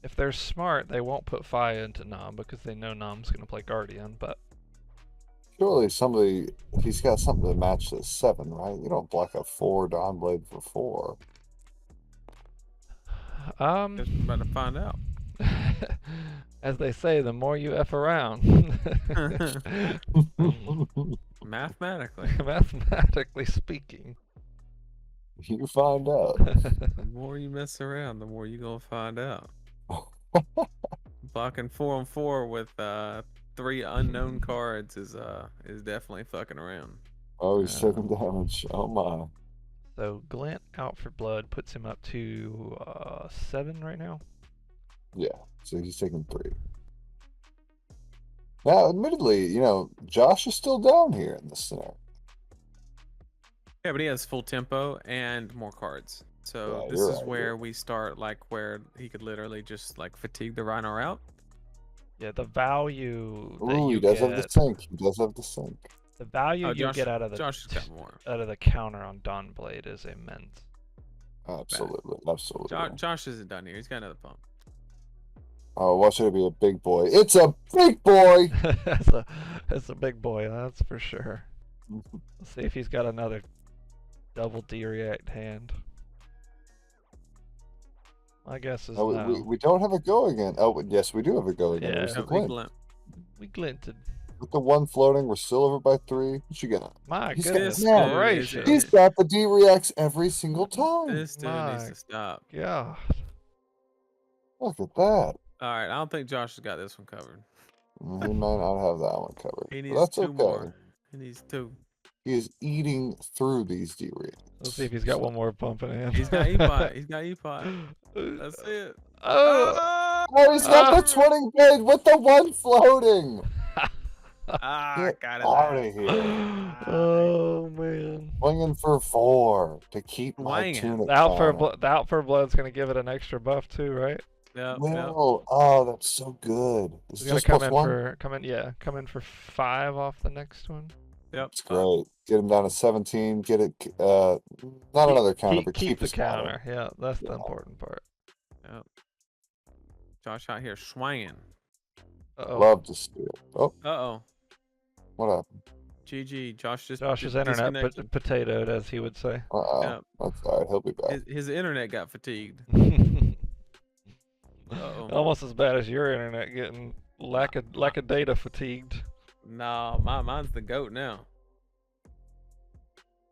If they're smart, they won't put Fi into Nom because they know Nom's going to play Guardian, but... Surely he's got something to match this 7, right? You don't block a 4 Dawnblade for 4. Just about to find out. As they say, the more you F around. Mathematically speaking. You find out. The more you mess around, the more you gonna find out. Blocking 4-on-4 with 3 unknown cards is definitely fucking around. Oh, he's taking damage. Oh my. So Glint out for blood puts him up to 7 right now. Yeah, so he's taking 3. Now, admittedly, you know, Josh is still down here in this scenario. Yeah, but he has full tempo and more cards. So Yeah, this is right, where we start, like, where he could literally just, like, fatigue the Rhinar out. Yeah, the value that Ooh, you he does get... have the sink. He does have the sink. The value you get out of Josh has got more. out of the counter on Dawnblade is immense. Absolutely, absolutely. Josh isn't done here. He's got another pump. Oh, watch it be a big boy. It's a big boy! That's a big boy, that's for sure. Let's see if he's got another double D react hand. My guess is no. We don't have a go again. Oh, yes, we do have a go again. Yeah, we glinted. With the 1 floating, we're still over by 3. What you got? My goodness gracious. He's got the D reacts every single time. This dude needs to stop. God. Look at that. All right, I don't think Josh has got this one covered. He might not have that one covered. He needs that's 2 okay. more. He needs 2. He is eating through these D reacts. Let's see if he's got one more pump in hand. He's got E-Pot. He's got E-Pot. That's it. Oh, he's got the twinning blade with the 1 floating. Get out of here. Oh man. Swinging for 4 to keep my tunic. The out for blood's gonna give it an extra buff too, right? Yep, no. Oh, that's so good. This is just come in for 5 off the next one. Yep. It's great. Get him down to 17. Get it. Not another counter, but keep the counter. Yeah, that's the important part. Yep. Josh out here swinging. Love to see it. Oh. Uh-oh. What happened? GG. Josh's internet potatoed, as he would say. Uh-oh. Yep. That's all right. He'll be back. His internet got fatigued. Almost as bad as your internet getting lack of data fatigued. No, mine's the GOAT now.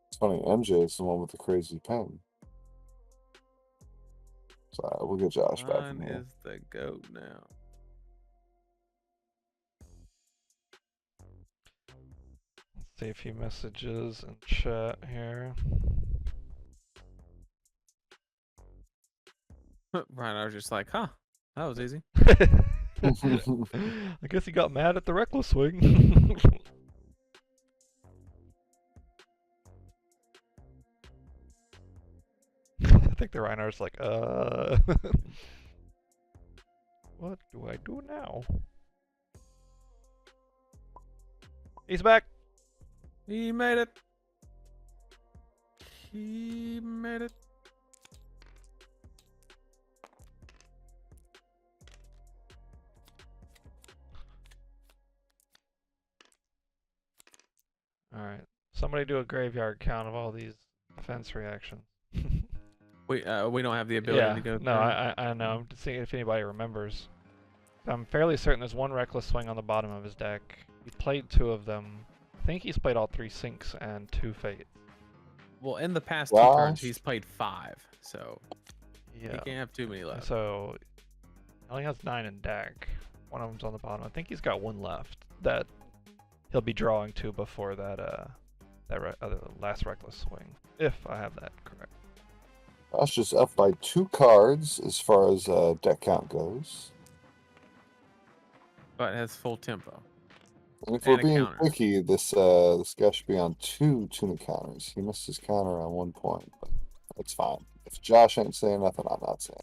It's funny, MJ is the one with the crazy pen. So we'll get Josh back. Mine is the GOAT now. Let's see a few messages in chat here. Rhinar was just like, huh, that was easy. I guess he got mad at the reckless swing. think the Rhinar's like, what do I do now? He's back. He made it. He made it. All right. Somebody do a graveyard count of all these defense reactions. We don't have the ability to go. No, I know. I'm just seeing if anybody remembers. I'm fairly certain there's one reckless swing on the bottom of his deck. He played 2 of them. I think he's played all 3 sinks and 2 fates. Well, in the past 2 turns, he's played 5, so yeah, he can't have too many left. So he only has 9 in deck. One of them's on the bottom. I think he's got 1 left that he'll be drawing to before that last reckless swing, if I have that correct. That's just up by 2 cards as far as deck count goes. But it has full tempo. And if we're being picky, this guy should be on 2 tuna counters. He missed his counter on 1 point, but it's fine. If Josh ain't saying nothing, I'm not saying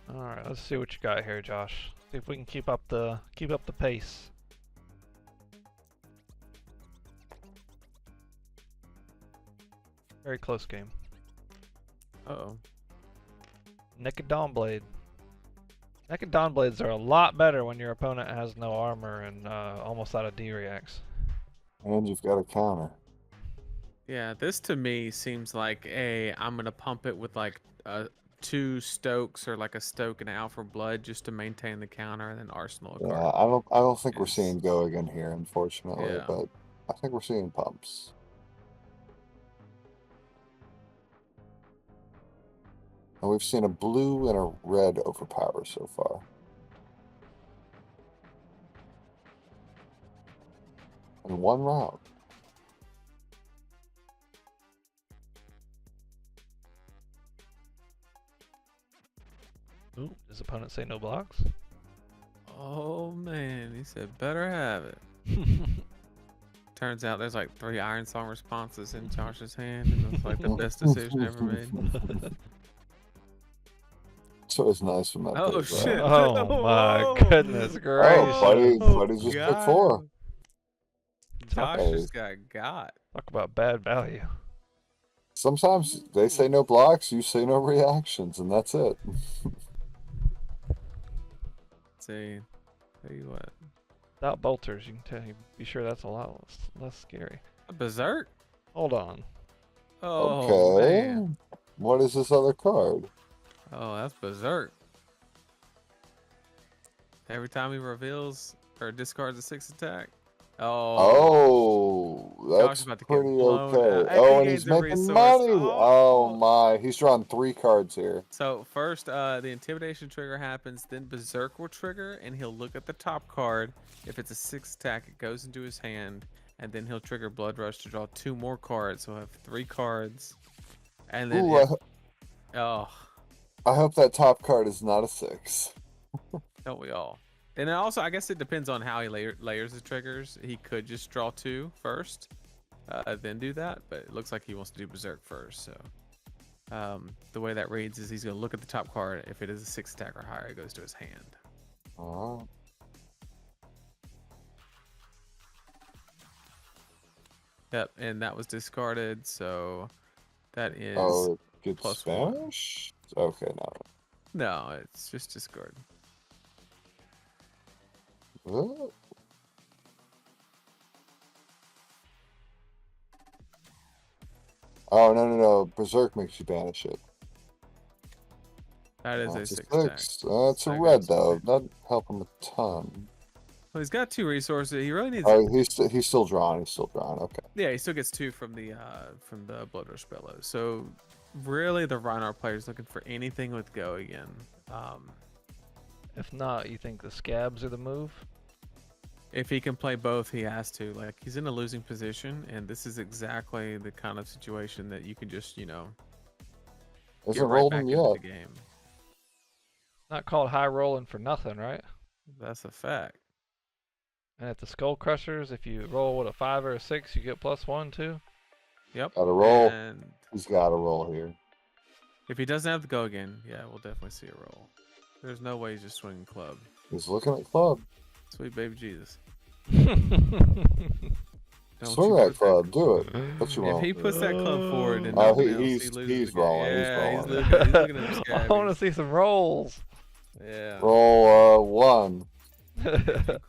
nothing. All right, let's see what you got here, Josh. See if we can keep up the pace. Very close game. Uh-oh. Naked Dawnblade. Naked Dawnblades are a lot better when your opponent has no armor and almost out of D-reacts. And you've got a counter. Yeah, this to me seems like I'm gonna pump it with like 2 Stokes or like a Stoke and Alpha Blood just to maintain the counter, and then Arsenal. Yeah, I don't think we're seeing go again here, unfortunately, Yeah. but I think we're seeing pumps. And we've seen a blue and a red overpower so far. In 1 round. Ooh, does opponent say no blocks? Oh man, he said better have it. Turns out there's like 3 Iron Song responses in Josh's hand, and it's like the best decision ever made. So it's nice from that. Oh shit! Oh my goodness gracious! Oh, buddy just took 4. Josh just got. Talk about bad value. Sometimes they say no blocks, you say no reactions, and that's it. See, tell you what. Without bolters, you can be sure that's a lot less scary. A Berserk? Hold on. Oh, okay. Man. What is this other card? Oh, that's Berserk. Every time he reveals or discards a 6 attack. Oh, that's pretty okay. Oh, and he's making money. Oh my, he's drawn 3 cards here. So first, the intimidation trigger happens, then Berserk will trigger, and he'll look at the top card. If it's a 6 attack, it goes into his hand, and then he'll trigger Blood Rush to draw 2 more cards. So he'll have 3 cards, and then I hope that top card is not a 6. Don't we all? And then also, I guess it depends on how he layers the triggers. He could just draw 2 first, then do that. But it looks like he wants to do Berserk first. So the way that reads is he's going to look at the top card. If it is a 6 attack or higher, it goes to his hand. Oh. Yep, and that was discarded. So that is it gets plus Spanish? 1. Okay, no, it's just discard. What? Oh, no. Berserk makes you banish it. That is a 6 attack. That's a red, though. That'd help him a ton. Well, he's got 2 resources. He really needs. Oh, he's still drawing. He's still drawing. Okay. Yeah, he still gets 2 from the Blood Rush Bellows. So really, the Rinar player is looking for anything with go again. If not, you think the scabs are the move? If he can play both, he has to. Like, he's in a losing position, and this is exactly the kind of situation that you can just, get right back into the game. Not called high rolling for nothing, right? That's a fact. And at the Skull Crushers, if you roll with a 5 or a 6, you get +1 too. Yep. Got to roll. And He's got to roll here. if he doesn't have to go again, yeah, we'll definitely see a roll. There's no way he's just swinging club. He's looking at club. Sweet baby Jesus. Swing that club. Do it. What you If want? he puts that club forward and Oh, nobody else, he's he loses he's the game. rolling. Yeah, He's rolling. he's looking at him I scabby. want to see some rolls. Yeah. Roll 1.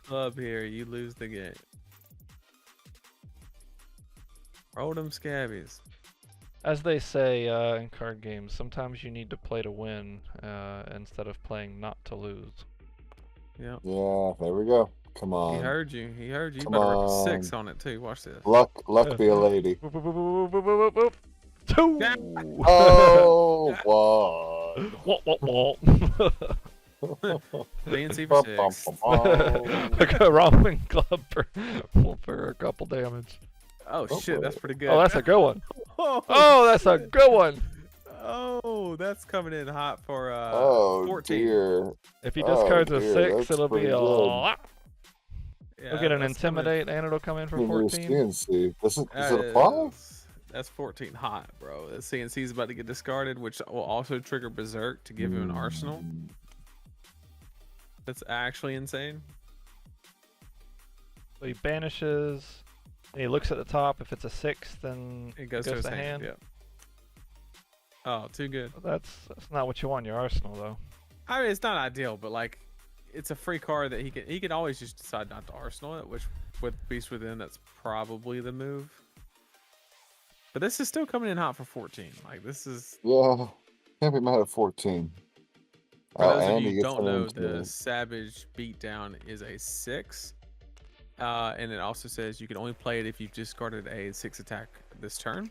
Club here, you lose the game. Roll them scabbies. As they say in card games, sometimes you need to play to win instead of playing not to lose. Yep. Yeah, there we go. Come on. He heard you. He heard you. You Come better rock a on. 6 on it too. Watch this. Luck be a lady. Boop, boop, boop, boop, boop, boop, boop, boop. 2. Yeah. Oh, one. Wah, wah, wah. BNC for 6. Like a romping club for a couple damage. Oh shit, that's pretty good. Oh, that's a good one. Oh, Oh, that's a good one. oh, that's coming in hot for Oh 14. dear. If he discards a dear, 6, that's it'll be pretty a good. lot. Yeah, We'll get an that's coming in- intimidate and it'll come in for Give me your 14. CNC. Is it That a 5? that's 14 hot, bro. The CNC is about to get discarded, which will also trigger Berserk to give him an arsenal. That's actually insane. So he banishes. And he looks at the top. If it's a 6, then It goes to his hand. Yeah. Oh, too good. That's not what you want in your arsenal, though. I mean, it's not ideal, but like, it's a free card that he can always just decide not to arsenal it, which with Beast Within, that's probably the move. But this is still coming in hot for 14. Like, this is, Yeah. Can't be mad at 14. for those of and you he who gets don't an know, intimidate. the Savage Beatdown is a 6. And it also says you can only play it if you've discarded a 6 attack this turn.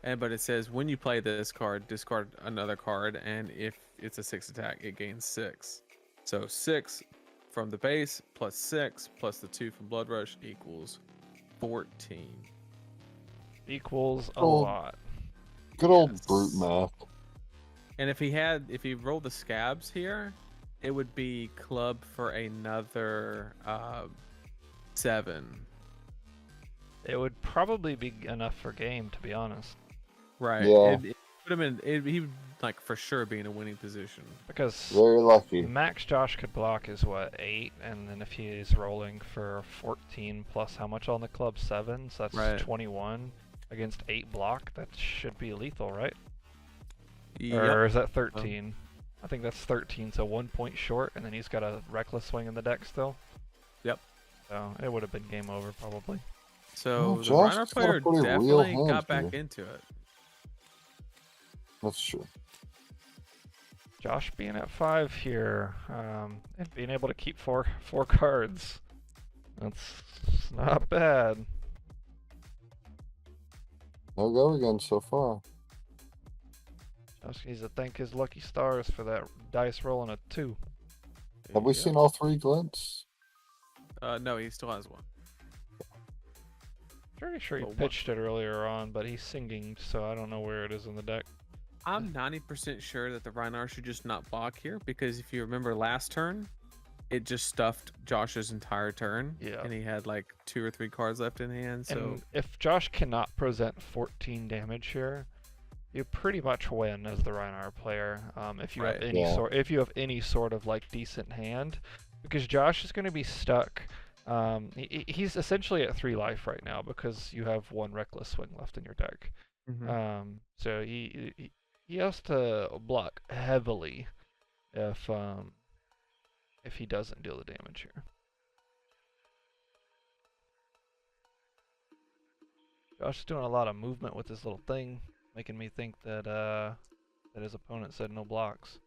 But it says when you play this card, discard another card, and if it's a 6 attack, it gains 6. So 6 from the base plus 6 plus the 2 from Blood Rush equals 14. Equals a Oh. lot. Good old Yes. brute math. And if he rolled the scabs here, it would be club for another 7. It would probably be enough for game, to be honest. Right. Yeah. It would have been. He would like for sure be in a winning position. Because Very lucky. max Josh could block is what, 8, and then if he's rolling for 14 plus how much on the club, 7, so that's Right. 21 against 8 block. That should be lethal, right? Yep. Or is that 13? I think that's 13, so 1 point short, and then he's got a reckless swing in the deck still. Yep. So it would have been game over probably. So Well, the Josh Rhinar has got a player pretty real definitely hand got back here. into it. That's true. Josh being at 5 here, and being able to keep four cards. That's not bad. No go again so far. Josh needs to thank his lucky stars for that dice rolling a 2. There Have we you go. seen all 3 glints? No, he still has one. Pretty sure he Well, what- pitched it earlier on, but he's singing, so I don't know where it is in the deck. I'm 90% sure that the Rhinar should just not block here, because if you remember last turn, it just stuffed Josh's entire turn. Yeah. And he had like 2 or 3 cards left in hand. So And if Josh cannot present 14 damage here, you pretty much win as the Rhinar player. If you have Right. any Yeah. any sort of like decent hand, because Josh is going to be stuck. He's essentially at 3 life right now because you have 1 reckless swing left in your deck. So he has to block heavily if he doesn't deal the damage here. Josh is doing a lot of movement with this little thing, making me think that that his opponent said no blocks.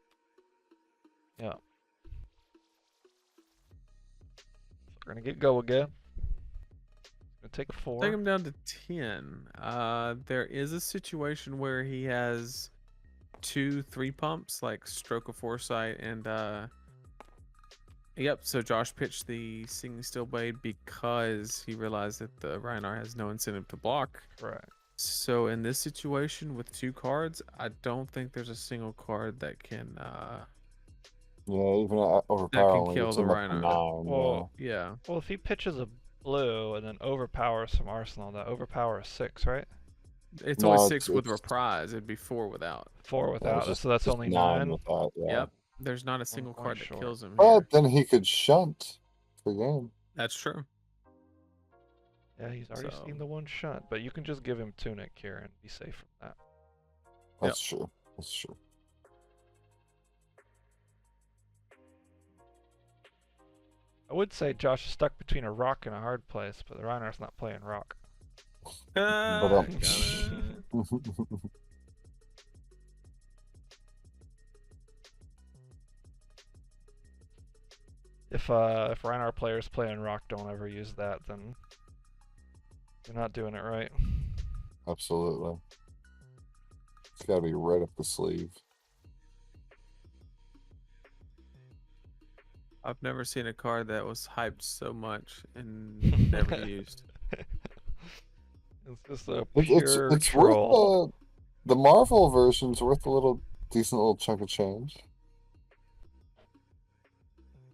Yeah. So we're gonna get go again. Gonna take 4. take him down to 10. There is a situation where he has 2 3 pumps, like Stroke of Foresight and yep. So Josh pitched the Singing Steel Blade because he realized that the Rhinar has no incentive to block. Right. So in this situation with 2 cards, I don't think there's a single card that can Yeah, even overpower kill it's the him up to Rhinar. 9. Well, yeah. Well, if he pitches a blue and then overpowers some arsenal, that overpowers 6, right? It's No, only 6 with reprise. It'd be 4 without. 4 without, just- so that's just only 9 9. without, yeah. Yep. There's not a single point card that short. kills him But here. then he could shunt the game. That's true. Yeah, he's already So- seen the 1 shot, but you can just give him Tunic here and be safe from that. That's true. That's true. I would say Josh is stuck between a rock and a hard place, but the Rhinar's not playing rock. Ah, But, got it. If Rhinar players playing rock don't ever use that, then you're not doing it right. Absolutely. It's got to be right up the sleeve. I've never seen a card that was hyped so much and never used. It's just a It's pure worth troll. the Marvel version's worth a decent little chunk of change.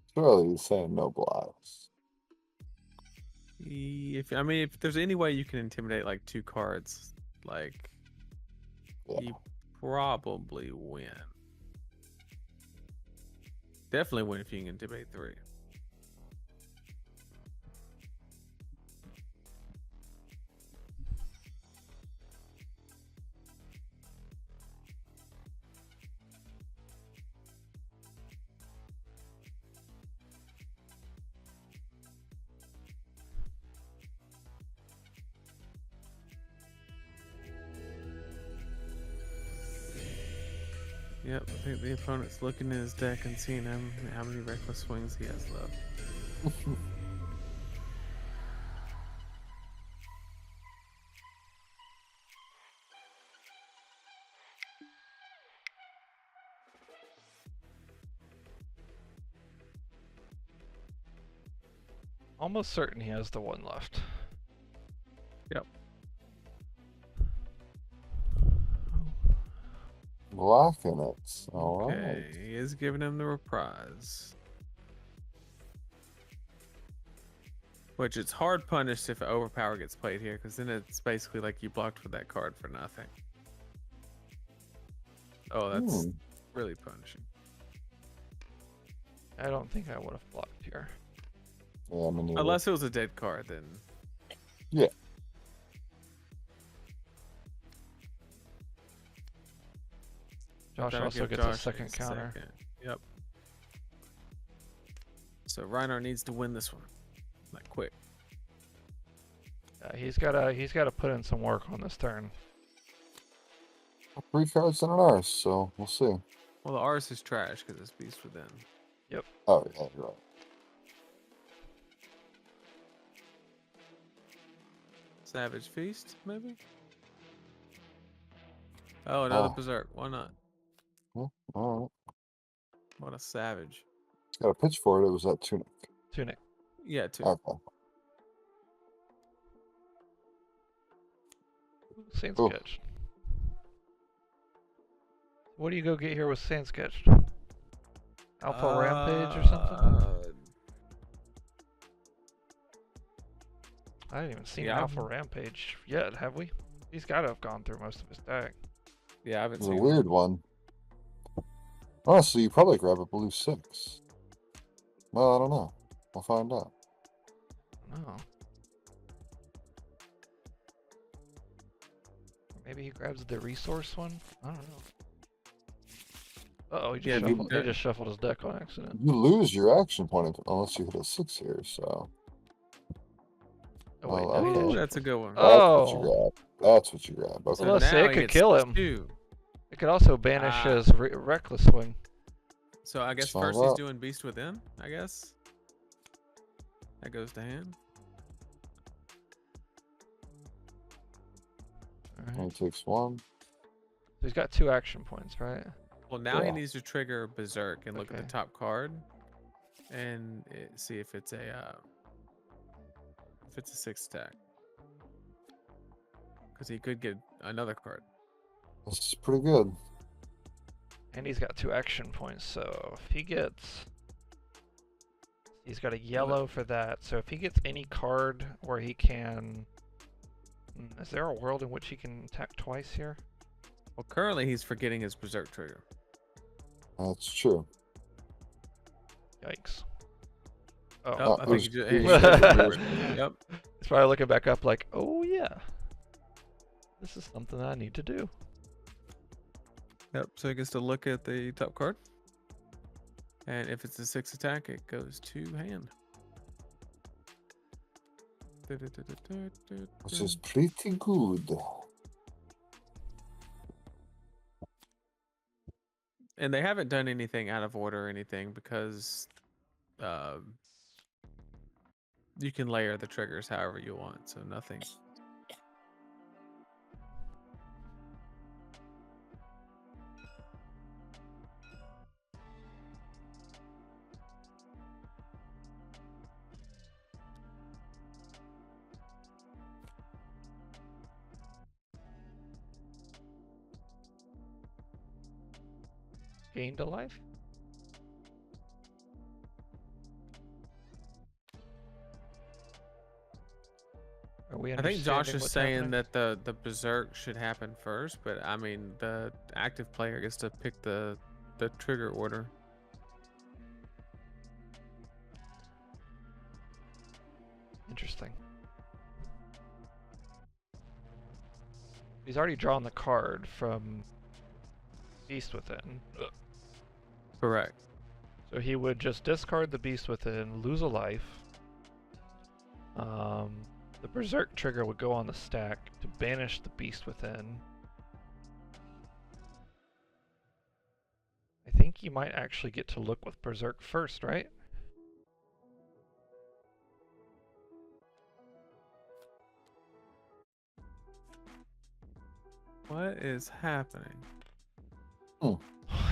It's really saying no blocks. If there's any way you can intimidate like 2 cards, like Yeah. you probably win. Definitely win if you can intimidate 3. Yep, I think the opponent's looking at his deck and seeing how many reckless swings he has left. Almost certain he has the 1 left. Yep. Blocking it. All right. Okay, he is giving him the reprise. Which it's hard punished if overpower gets played here, because then it's basically like you blocked for that card for nothing. Oh, that's really punishing. I don't think I would have blocked here. Yeah, I mean, Unless it was a dead card, then. Yeah. Josh That'll also give gets Josh a second counter. second. Yep. So Rinar needs to win this one, like quick. He's gotta put in some work on this turn. 3 cards and an arse, so we'll see. Well, the Ars is trash because it's Beast Within. Oh, yeah, you're right. Savage Feast, maybe? Oh, another Oh. Berserk. Why not? Well, all right. What a savage. Got a pitch for it. It was that Tunic. Tunic. Yeah, too. Okay. Sand Ooh. Sketch. What do you go get here with Sand Sketch? Alpha Rampage or something? I haven't even seen yeah, Alpha Rampage yet, have we? He's got to have gone through most of his deck. Yeah, I haven't It's a seen weird one. Honestly, you probably grab a blue 6. Well, I don't know. We'll find out. No. Maybe he grabs the resource one? I don't know. Uh-oh, he just shuffled his deck on accident. You lose your action point unless you hit a 6 here, so. Oh, wait, Oh, no, he okay. didn't. That's a good one. That's what you Oh. grab. That's what you grab. Okay. Well, let's say now it he could gets kill him. 2. It could also banish his Reckless Swing. So I guess Solve first he's up. doing Beast Within, I guess. That goes to hand. Alright. He takes 1. So he's got 2 action points, right? Well, now he Yeah. needs to trigger Berserk and look at Okay. the top card and see if it's a 6 attack. Because he could get another card. This is pretty good. And he's got 2 action points, so if he gets... He's got a yellow for that, so if he gets any card where he can Is there a world in which he can attack twice here? Well, currently he's forgetting his Berserk trigger. That's true. Yikes. Oh, I think Yep. He's probably looking back up like, oh yeah. This is something I need to do. Yep, so he gets to look at the top card. And if it's a 6 attack, it goes to hand. Which is pretty good. And they haven't done anything out of order or anything because you can layer the triggers however you want, so nothing. Gained a life? I think Josh is saying that the Berserk should happen first, but I mean the active player gets to pick the trigger order. Interesting. He's already drawn the card from Beast Within. Correct. So he would just discard the Beast Within, lose a life. The Berserk trigger would go on the stack to banish the Beast Within. I think you might actually get to look with Berserk first, right? What is happening? Why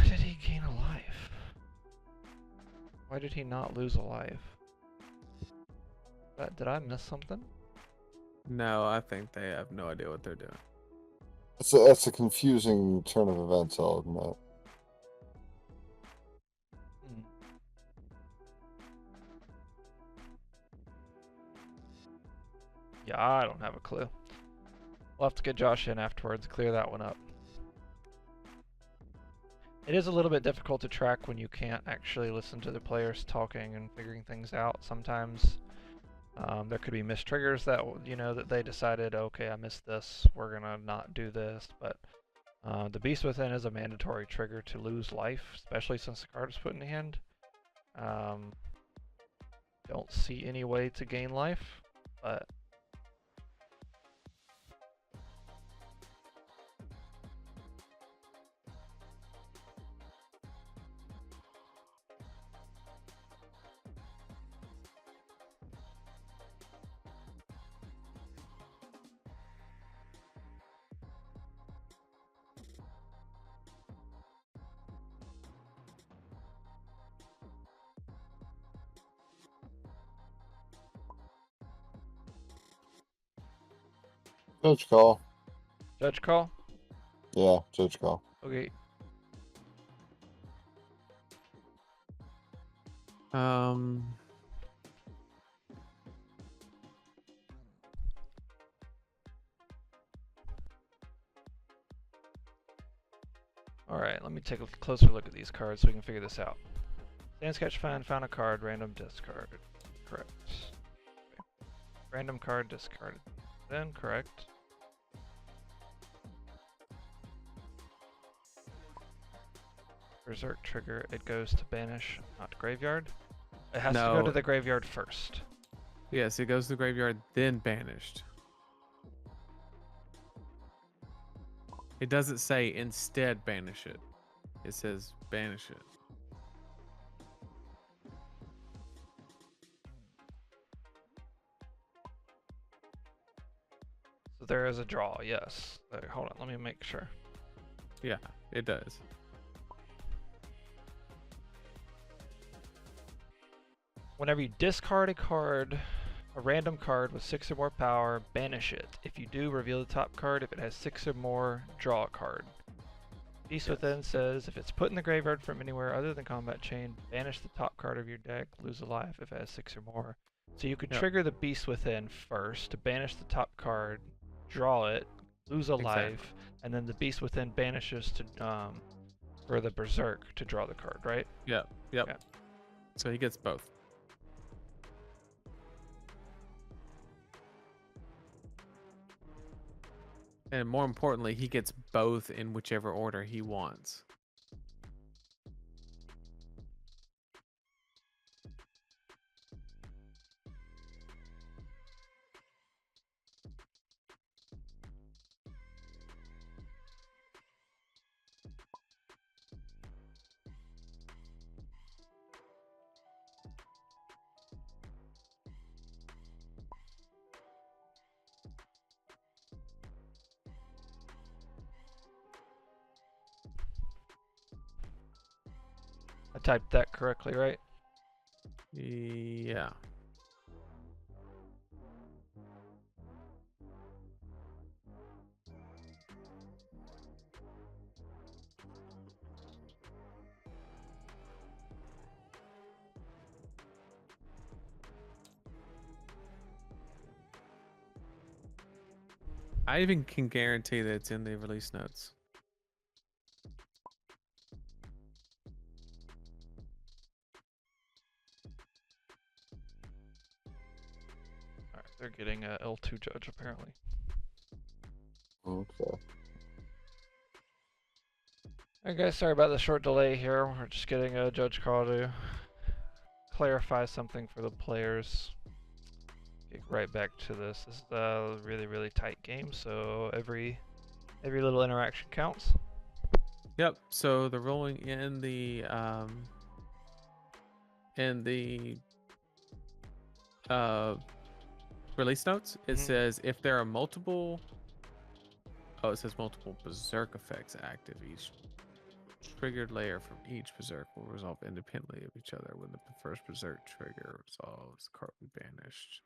did he gain a life? Why did he not lose a life? Did I miss something? No, I think they have no idea what they're doing. That's a confusing turn of events, I'll admit. Yeah, I don't have a clue. We'll have to get Josh in afterwards, clear that one up. It is a little bit difficult to track when you can't actually listen to the players talking and figuring things out. Sometimes there could be missed triggers that, you know, that they decided, okay, I missed this, we're gonna not do this. But the Beast Within is a mandatory trigger to lose life, especially since the card is put in hand. Don't see any way to gain life, but Judge call. Judge call? Yeah, judge call. Okay. Alright, let me take a closer look at these cards so we can figure this out. Stand sketch found a card, random discard. Correct. Okay. Random card discarded. Then correct. Berserk trigger, it goes to banish, not graveyard. It has to go to the graveyard first. Yes, it goes to the graveyard, then banished. It doesn't say instead banish it. It says banish it. So there is a draw, yes. Hold on, let me make sure. Yeah, it does. Whenever you discard a card, a random card with 6 or more power, banish it. If you do, reveal the top card. If it has 6 or more, draw a card. Beast Within says, if it's put in the graveyard from anywhere other than combat chain, banish the top card of your deck, lose a life if it has 6 or more. So you could trigger the Beast Within first to banish the top card, draw it, lose a Exactly. life, and then the Beast Within banishes to for the Berserk to draw the card, right? Yep. Yeah. So he gets both. And more importantly, he gets both in whichever order he wants. I typed that correctly, right? Yeah. I even can guarantee that it's in the release notes. All right, they're getting a L2 judge apparently. Okay. Alright guys, sorry about the short delay here. We're just getting a judge call to clarify something for the players. Get right back to this. This is a really, really tight game, so every little interaction counts. Yep. So the ruling in the release notes, it says if there are multiple. Oh, it says multiple Berserk effects active. Each triggered layer from each Berserk will resolve independently of each other. When the first Berserk trigger resolves, the card will be banished,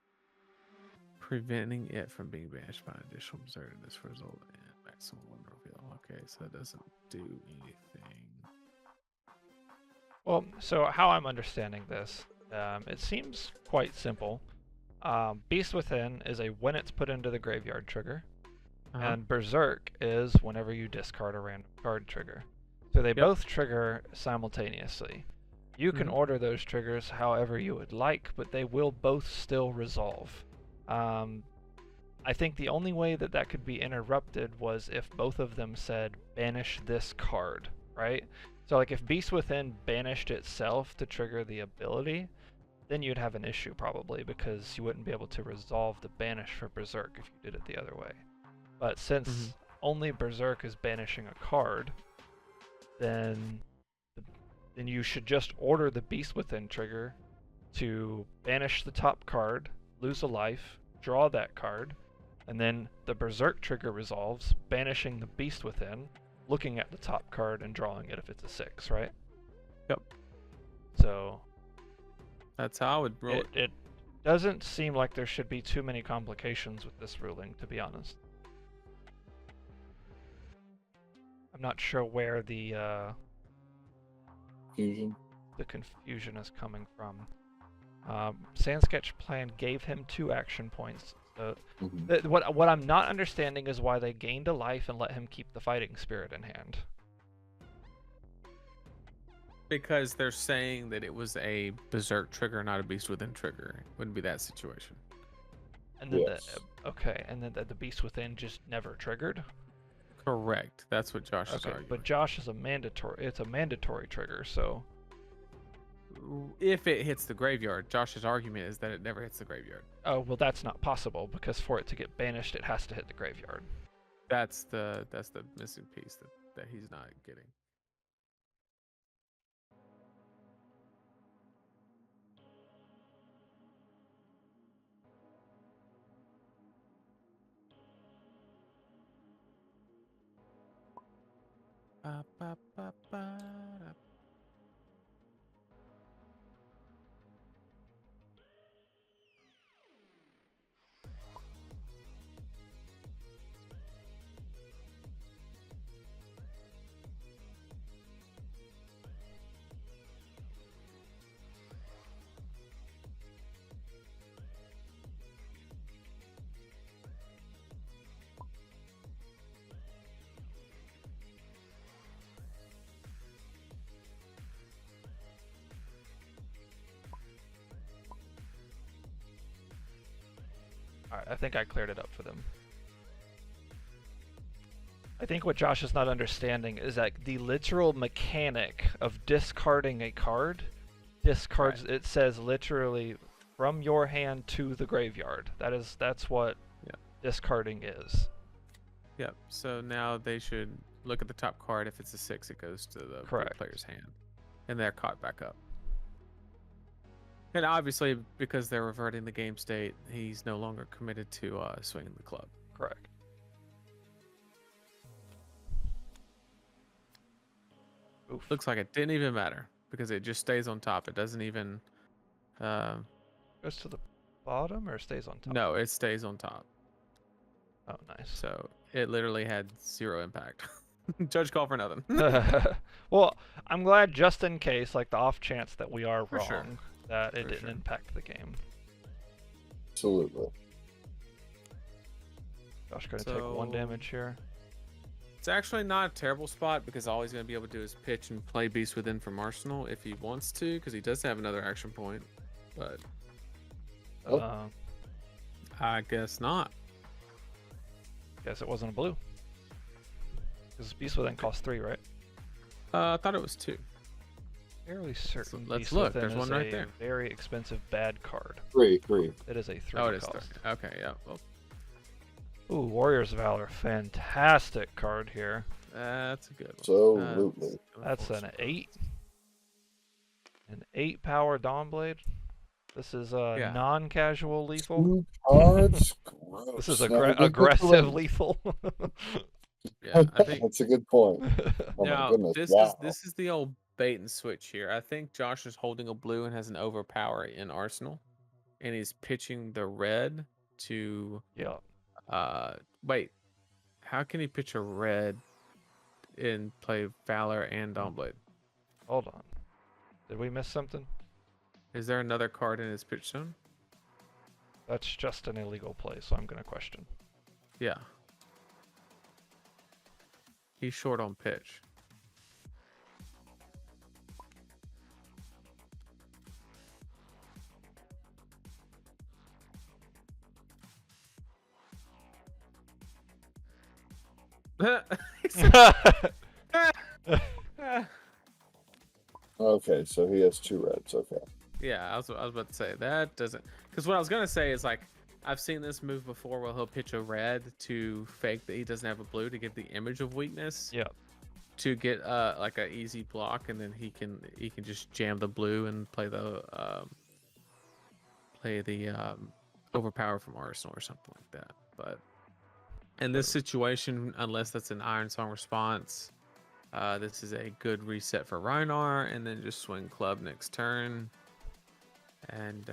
preventing it from being banished by an additional Berserk. This result in maximum one reveal. Okay, so it doesn't do anything. Well, so how I'm understanding this, it seems quite simple. Beast Within is a when it's put into the graveyard trigger, and Berserk is whenever you discard a random card trigger. So they both trigger simultaneously. You can order those triggers however you would like, but they will both still resolve. I think the only way that that could be interrupted was if both of them said banish this card, right? So like if Beast Within banished itself to trigger the ability, then you'd have an issue probably because you wouldn't be able to resolve the banish for Berserk if you did it the other way. But since only Berserk is banishing a card, then you should just order the Beast Within trigger to banish the top card, lose a life, draw that card, and then the Berserk trigger resolves, banishing the Beast Within, looking at the top card and drawing it if it's a 6, right? Yep. So that's how I would roll it. It doesn't seem like there should be too many complications with this ruling, to be honest. I'm not sure where the confusion is coming from. Sandsketch Plan gave him 2 action points. So what I'm not understanding is why they gained a life and let him keep the fighting spirit in hand. Because they're saying that it was a Berserk trigger, not a Beast Within trigger. It wouldn't be that situation. And then and then the Beast Within just never triggered. Correct. That's what Josh is arguing. But Josh is a mandatory trigger, so if it hits the graveyard, Josh's argument is that it never hits the graveyard. Oh, well that's not possible because for it to get banished it has to hit the graveyard. That's the missing piece that he's not getting. Alright, I think I cleared it up for them. I think what Josh is not understanding is that the literal mechanic of discarding a card discards. Right. It says literally from your hand to the graveyard. That's what discarding is. Yep. So now they should look at the top card. If it's a 6, it goes to the player's hand, and they're caught back up. And obviously, because they're reverting the game state, he's no longer committed to swinging the club. Correct. Oof. Looks like it didn't even matter because it just stays on top. It doesn't even goes to the bottom or stays on top? No, it stays on top. Oh, nice. So it literally had 0 impact. Judge call for nothing. Well, I'm glad just in case, like the off chance that we are wrong, sure. that it didn't impact the game. Absolutely. Josh gonna take 1 damage here. It's actually not a terrible spot because all he's going to be able to do is pitch and play Beast Within from Arsenal if he wants to, because he does have another action point. But I guess not. Guess it wasn't a blue. Because Beast Within costs 3, right? I thought it was 2. Fairly certain. Let's Beast look. Within There's one right there. Very expensive bad card. 3. It is a 3. Oh, it is cost. 3. Okay, yeah. Well, ooh, Warrior's Valor. Fantastic card here. That's a good one. Absolutely. That's an 8. An 8 power Dawnblade. This is a non-casual lethal. 2 cards? Gross. This is aggressive lethal. Yeah, I think that's a good point. Oh now, my goodness. This is the old bait and switch here. I think Josh is holding a blue and has an overpower in Arsenal, and he's pitching the red to. Wait, how can he pitch a red and play Valor and Dawnblade? Hold on. Did we miss something? Is there another card in his pitch zone? That's just an illegal play, so I'm gonna question. Yeah. He's short on pitch. Okay, so he has 2 reds. Okay. Yeah, I was about to say that doesn't, because what I was gonna say is like I've seen this move before where he'll pitch a red to fake that he doesn't have a blue to get the image of weakness. Yeah. To get like an easy block, and then he can just jam the blue and play the overpower from Arsenal or something like that. But in this situation, unless that's an Iron Song response, this is a good reset for Rhinar, and then just swing club next turn and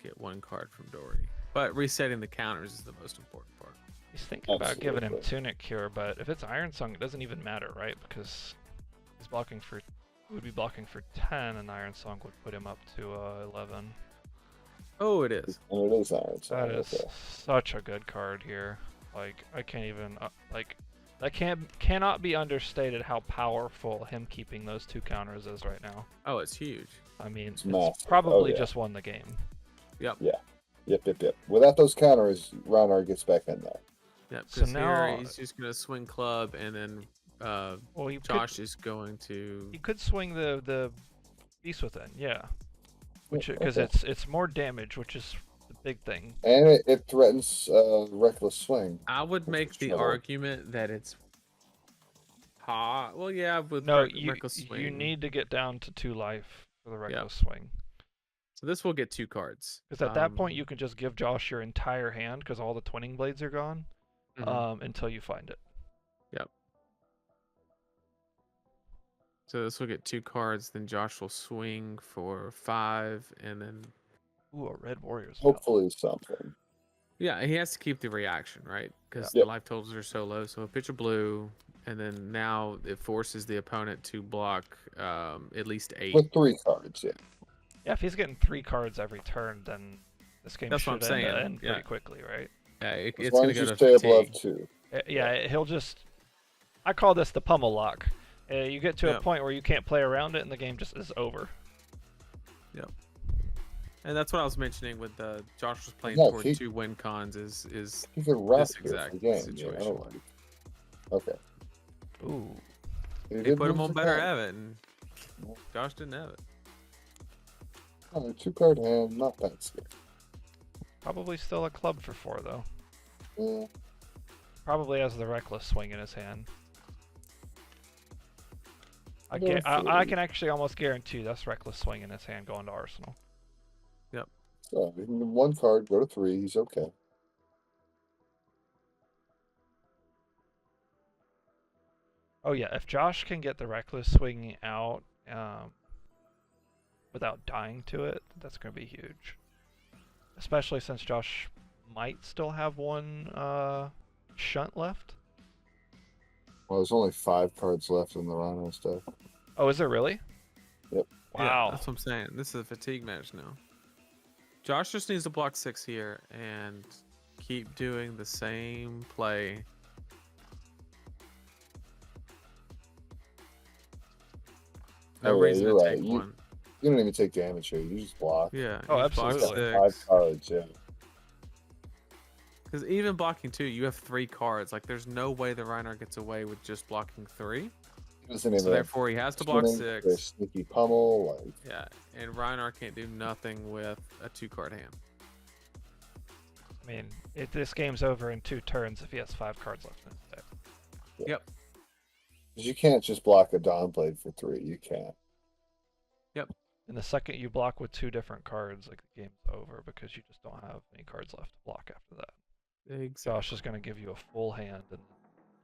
get 1 card from Dory. But resetting the counters is the most important part. He's thinking about giving him Tunic here, but if it's Iron Song, it doesn't even matter, right? Because he's blocking for, would be blocking for 10, and Iron Song would put him up to 11. Oh, it is. And it is Iron Song. That is such a good card here. Like, I can't even that cannot be understated how powerful him keeping those 2 counters is right now. Oh, it's huge. I mean, it's probably just won the game. Yep. Yeah. Yep. Without those counters, Rinar gets back in there. Yep. So now he's just gonna swing club, and then Josh is going to. He could swing the Beast Within, yeah. Which because it's more damage, which is the big thing. And it threatens reckless swing. I would make the argument that it's. Well, yeah, with reckless swing. You need to get down to 2 life for the reckless swing. So this will get 2 cards. Because at that point, you can just give Josh your entire hand because all the twinning blades are gone until you find it. Yep. So this will get 2 cards. Then Josh will swing for 5, and then. Ooh, a red warrior's. Hopefully something. Yeah, he has to keep the reaction, right? Because the life totals are so low. So he'll pitch a blue, and then now it forces the opponent to block at least 8. With 3 cards, yeah. Yeah, if he's getting 3 cards every turn, then this game should end pretty quickly, right? Yeah, it's going to go to stay above 2. Yeah, he'll just. I call this the pummel lock. You get to a point where you can't play around it, and the game just is over. Yep. And that's what I was mentioning with the Josh was playing No, toward he- 2 win cons is He's a rep this here for exact the game. Yeah, I situation. don't like. Okay. Ooh. They did put him lose on the better hand. have it, and Josh didn't have it. Oh, 2-card hand, not that scary. Probably still a club for 4 though. Yeah. Probably has the reckless swing in his hand. I Yeah, can actually almost guarantee that's reckless swing in his hand going to Arsenal. Yep. So, 1 card, go to 3. He's okay. Oh yeah, if Josh can get the reckless swing out without dying to it, that's going to be huge. Especially since Josh might still have 1 shunt left. Well, there's only 5 cards left in the Rhino stuff. Oh, is there really? Yep. Wow. Yeah, that's what I'm saying. This is a fatigue match now. Josh just needs to block 6 here and keep doing the same play. No Oh, yeah, reason you're to right. take You 1. don't even take damage here. You just block. Yeah. Oh, you block absolutely. 5 6. cards, yeah. Because even blocking 2, you have 3 cards. Like, there's no way the Rhinar gets away with just blocking 3. He doesn't even So have therefore, he has to block spinning, there's 6. sneaky pummel, like. Yeah, and Rhinar can't do nothing with a 2-card hand. I mean, this game's over in 2 turns if he has 5 cards left in his deck. Yep. 'Cause you can't just block a Dawn Blade for 3. You can't. And the second you block with 2 different cards, like the game's over because you just don't have any cards left to block after that. Josh is going to give you a full hand and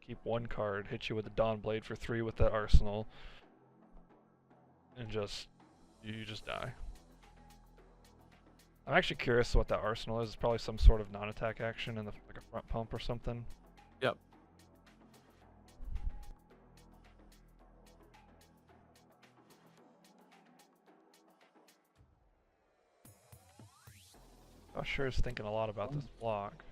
keep 1 card, hit you with a Dawn Blade for 3 with that Arsenal, and you just die. I'm actually curious what that Arsenal is. It's probably some sort of non-attack action in like a front pump or something. Yep. Josh sure is thinking a lot about this block.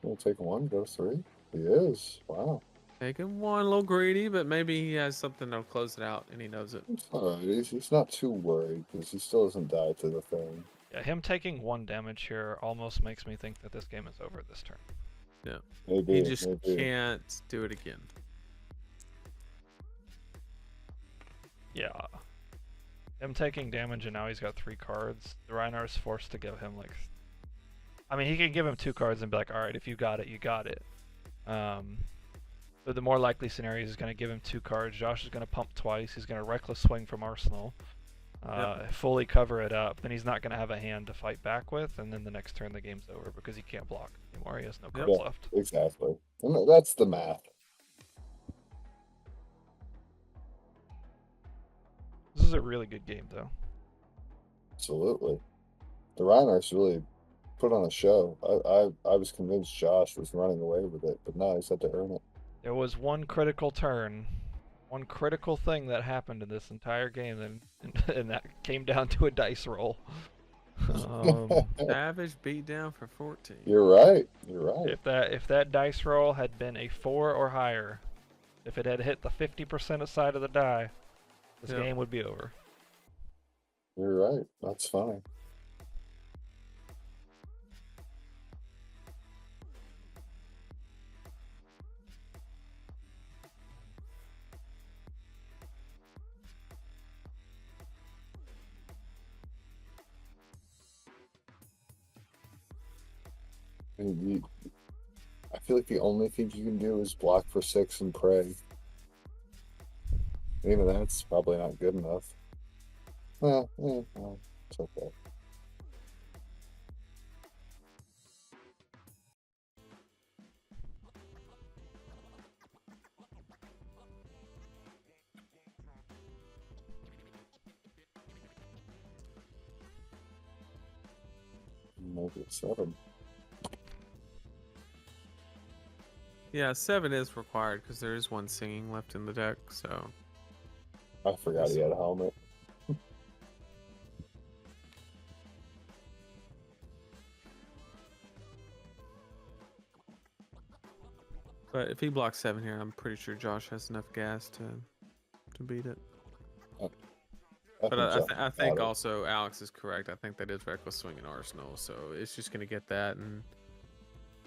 He'll take 1, go 3. He is. Wow. Taking 1, a little greedy, but maybe he has something that'll close it out, and he knows it. It's alright. He's not too worried because he still doesn't die to the thing. Yeah, him taking 1 damage here almost makes me think that this game is over this turn. Yeah. Maybe. He just maybe. can't do it again. Yeah. Him taking damage and now he's got 3 cards. The Rhinar is forced to give him like... I mean, he can give him 2 cards and be like, alright, if you got it, you got it. But the more likely scenario is going to give him 2 cards. Josh is going to pump twice. He's going to reckless swing from Arsenal. Fully cover it up. Then he's not going to have a hand to fight back with. And then the next turn the game's over because he can't block anymore. He has no cards left. Exactly. And that's the math. This is a really good game, though. Absolutely. The Rhinar's really put on a show. I was convinced Josh was running away with it, but no, he's had to earn it. There was one critical turn, one critical thing that happened in this entire game, and that came down to a dice roll. Savage beat down for 14. You're right. You're right. If that dice roll had been a 4 or higher, if it had hit the 50% side of the die, this game would be over. You're right. That's fine. I feel like the only thing you can do is block for 6 and pray. Even that's probably not good enough. Well, it's okay. Maybe it's 7. Yeah, 7 is required because there is 1 singing left in the deck, so... I forgot he had a helmet. But if he blocks 7 here, I'm pretty sure Josh has enough gas to beat it. But I Josh think got it. also Alex is correct. I think that is reckless swing in Arsenal, so it's just gonna get that, and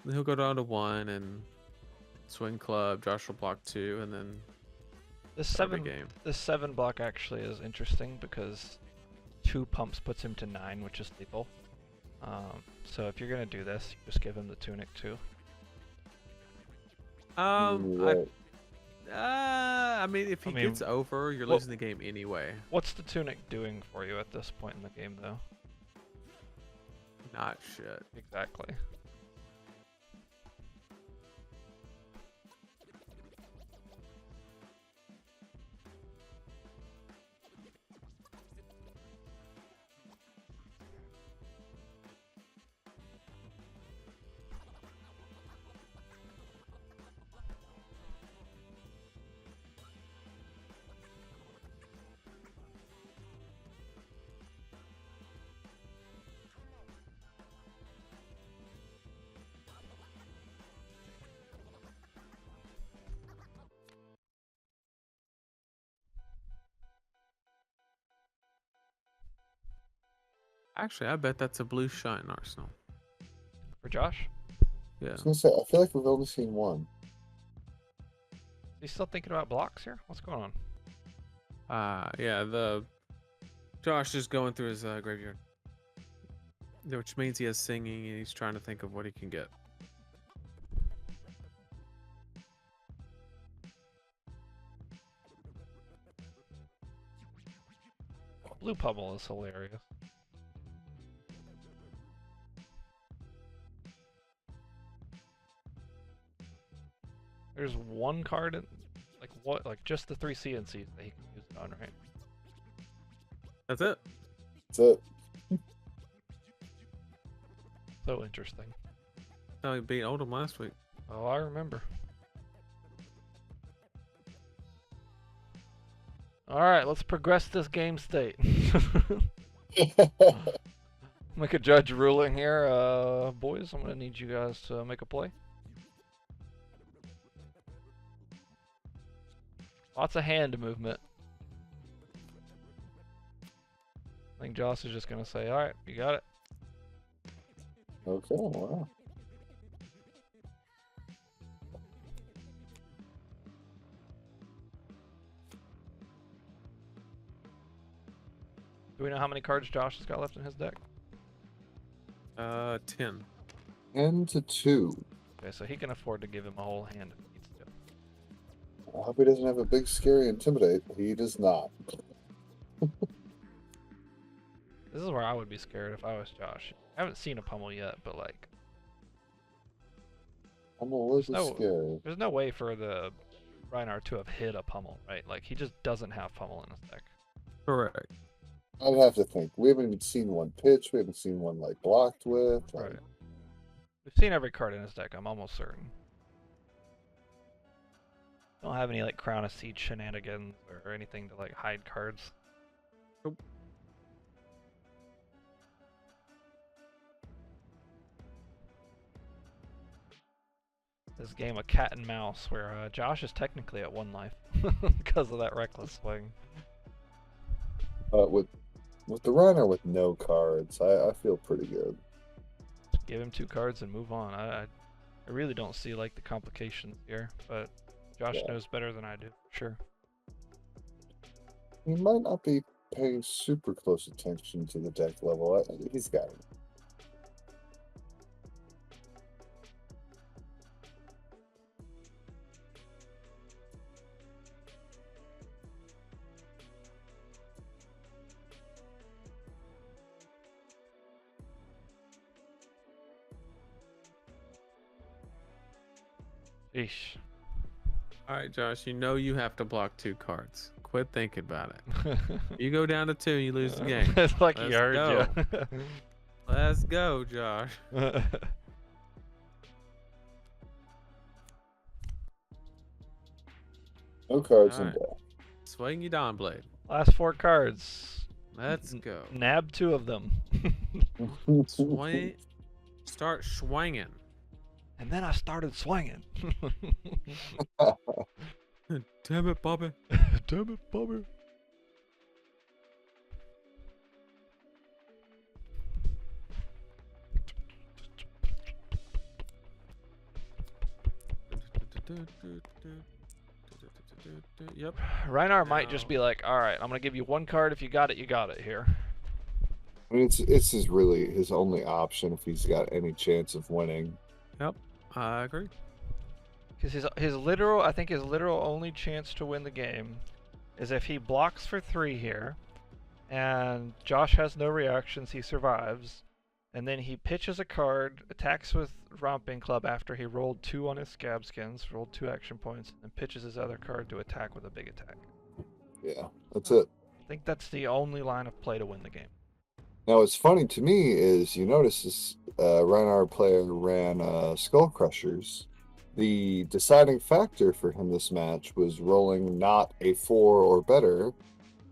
then he'll go down to 1 and swing club. Josh will block 2, and then This have a 7 game. this 7 block actually is interesting because 2 pumps puts him to 9, which is lethal. So if you're gonna do this, you just give him the tunic too. Right. I mean, if he gets over, you're losing the game anyway. What's the tunic doing for you at this point in the game, though? Not shit. Exactly. Actually, I bet that's a blue shine Arsenal. For Josh? Yeah. I was gonna say, I feel like we've only seen one. You still thinking about blocks here? What's going on? Yeah, Josh is going through his graveyard. Which means he has singing and he's trying to think of what he can get. Blue pummel is hilarious. There's one card in, like what, like just the 3 CNCs that he can use it on, right? That's it. That's it. So interesting. How he beat Oldham last week. Oh, I remember. Alright, let's progress this game state. Make a judge ruling here. Boys, I'm gonna need you guys to make a play. Lots of hand movement. I think Joss is just gonna say, alright, you got it. Okay, wow. Do we know how many cards Josh has got left in his deck? 10. 10 to 2. Okay, so he can afford to give him a whole hand if he needs to. I hope he doesn't have a big, scary intimidate. He does not. This is where I would be scared if I was Josh. I haven't seen a pummel yet, but like, I'm a little scared. there's no way for the Rhinar to have hit a pummel, right? Like, he just doesn't have pummel in his deck. Correct. I'd have to think. We haven't even seen one pitch. We haven't seen one like blocked with. Like, Right. We've seen every card in his deck, I'm almost certain. Don't have any like Crown of Siege shenanigans or anything to like hide cards. Nope. This game of cat and mouse where Josh is technically at 1 life because of that reckless swing. with the runner with no cards, I feel pretty good. Just give him 2 cards and move on. I really don't see like the complications here, but Josh knows better than I do, sure. He might not be paying super close attention to the deck level. He's got it. Eesh. Alright, Josh, you know you have to block 2 cards. Quit thinking about it. You go down to 2, you lose the game. It's like he Let's heard go. Let's go, Josh. you. No cards in Alright. deck. Swing you down, Blade. Last 4 cards. Let's go. Nab 2 of them. Swing. Start swinging. And then I started swinging. Damn it, Bobby. Damn it, Bobby. Yep. Rhinar might just be like, all right, I'm gonna give you one card. If you got it, you got it here. I mean, it's really his only option if he's got any chance of winning. Yep, I agree. Because his literal only chance to win the game is if he blocks for 3 here, and Josh has no reactions, he survives, and then he pitches a card, attacks with Romping Club after he rolled 2 on his Scab Skins, rolled 2 action points, and pitches his other card to attack with a big attack. Yeah, that's it. I think that's the only line of play to win the game. Now, what's funny to me is you notice this Rhinar player ran Skull Crushers. The deciding factor for him this match was rolling not a 4 or better,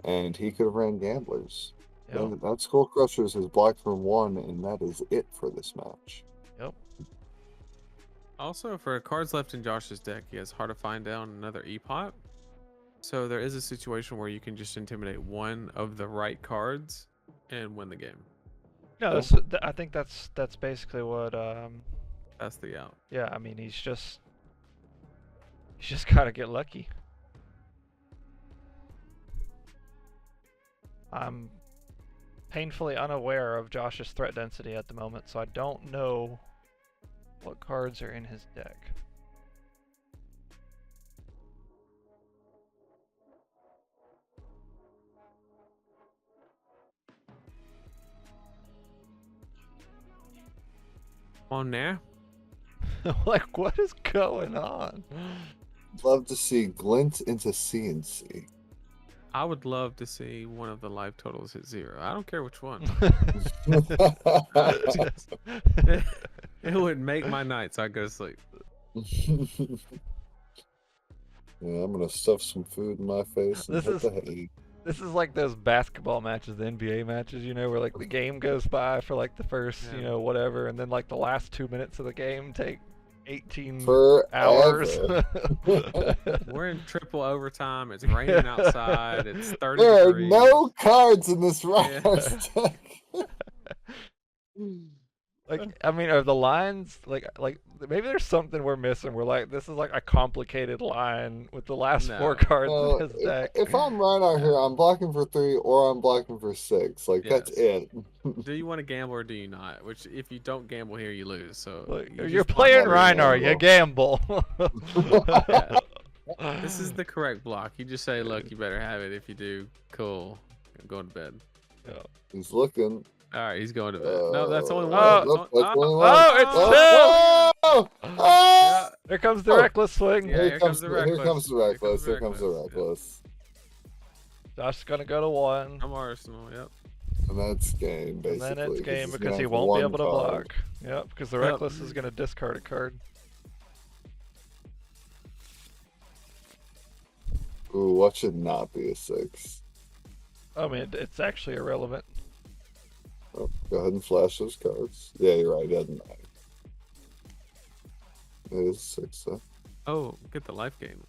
and he could have ran Gamblers. Yep. That Skull Crushers is blocked for 1, and that is it for this match. Yep. Also, for cards left in Josh's deck, he has Hard to Find Down another E-Pot. So there is a situation where you can just intimidate one of the right cards and win the game. No, I think that's basically what. That's the out. Yeah, I mean he's just gotta get lucky. I'm painfully unaware of Josh's threat density at the moment, so I don't know what cards are in his deck. On now. Like, what is going on? Love to see glint into CNC. I would love to see one of the life totals hit 0. I don't care which one. It would make my night so I go to sleep. Yeah, I'm gonna stuff some food in my face and hit the hay. This is like those basketball matches, the NBA matches, you know, where like the game goes by for like the first, you know, whatever, and then like the last 2 minutes of the game take 18 hours. We're in triple overtime. It's raining outside. It's 30 There degrees. are no cards in this Rhinar deck. Like, I mean, are the lines like maybe there's something we're missing? We're like, this is like a complicated line with the last 4 cards in his deck. If I'm Rhinar here, I'm blocking for 3 or I'm blocking for 6. Like, that's it. Do you want to gamble or do you not? Which, if you don't gamble here, you lose. So like, you're playing Rhinar, you gamble. This is the correct block. You just say, look, you better have it. If you do, cool. I'm going to bed. Yeah. He's looking. All right, he's going to bed. No, that's only one. Oh, it's 2! Yeah. Here comes the reckless swing. Yeah, Here comes the reckless. Josh is gonna go to 1. I'm Arsenal, yep. And that's game, basically. And then it's game because he won't be able to block. Yep, because the reckless is gonna discard a card. Ooh, what should not be a 6? I mean, it's actually irrelevant. Oh, go ahead and flash those cards. Yeah, you're right. It doesn't matter. It is a 6, though. Oh, get the life game.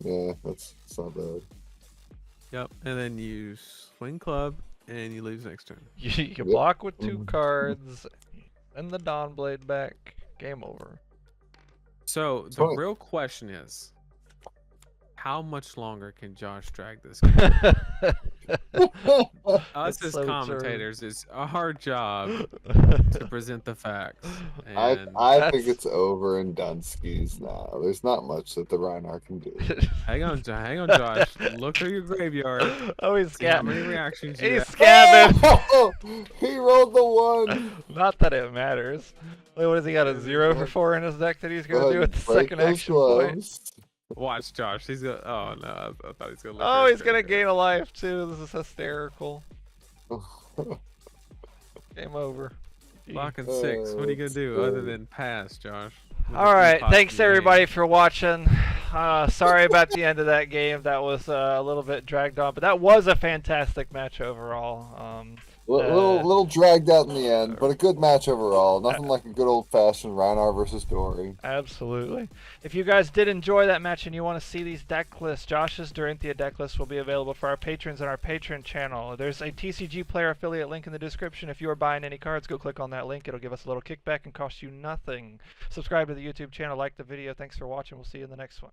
Yeah, it's not bad. Yep, and then you swing club and you lose next turn. You can block with 2 cards, and the Dawnblade back. Game over. So the real question is, how much longer can Josh drag this game? Us as commentators, it's our job to present the facts. And I think it's over and done skis now. There's not much that the Rhinar can do. hang on, Josh. Look through your graveyard. Oh, he's scabbing. How many reactions you He's have. scabbing. Oh, he rolled the 1. Not that it matters. Wait, what has he got? A 0 for 4 in his deck that he's gonna do with the second action point? Watch, Josh. He's gonna. Oh no, I thought he's gonna. Oh, he's gonna gain a life too. This is hysterical. Game over. Blocking 6. What are you gonna do other than pass, Josh? All right. Thanks everybody for watching. Sorry about the end of that game. That was a little bit dragged on, but that was a fantastic match overall. Little dragged out in the end, but a good match overall. Nothing like a good old-fashioned Rhinar versus Dory. Absolutely. If you guys did enjoy that match and you want to see these deck lists, Josh's Dorinthea deck list will be available for our patrons on our Patreon channel. There's a TCG player affiliate link in the description. If you are buying any cards, go click on that link. It'll give us a little kickback and cost you nothing. Subscribe to the YouTube channel, like the video. Thanks for watching. We'll see you in the next one.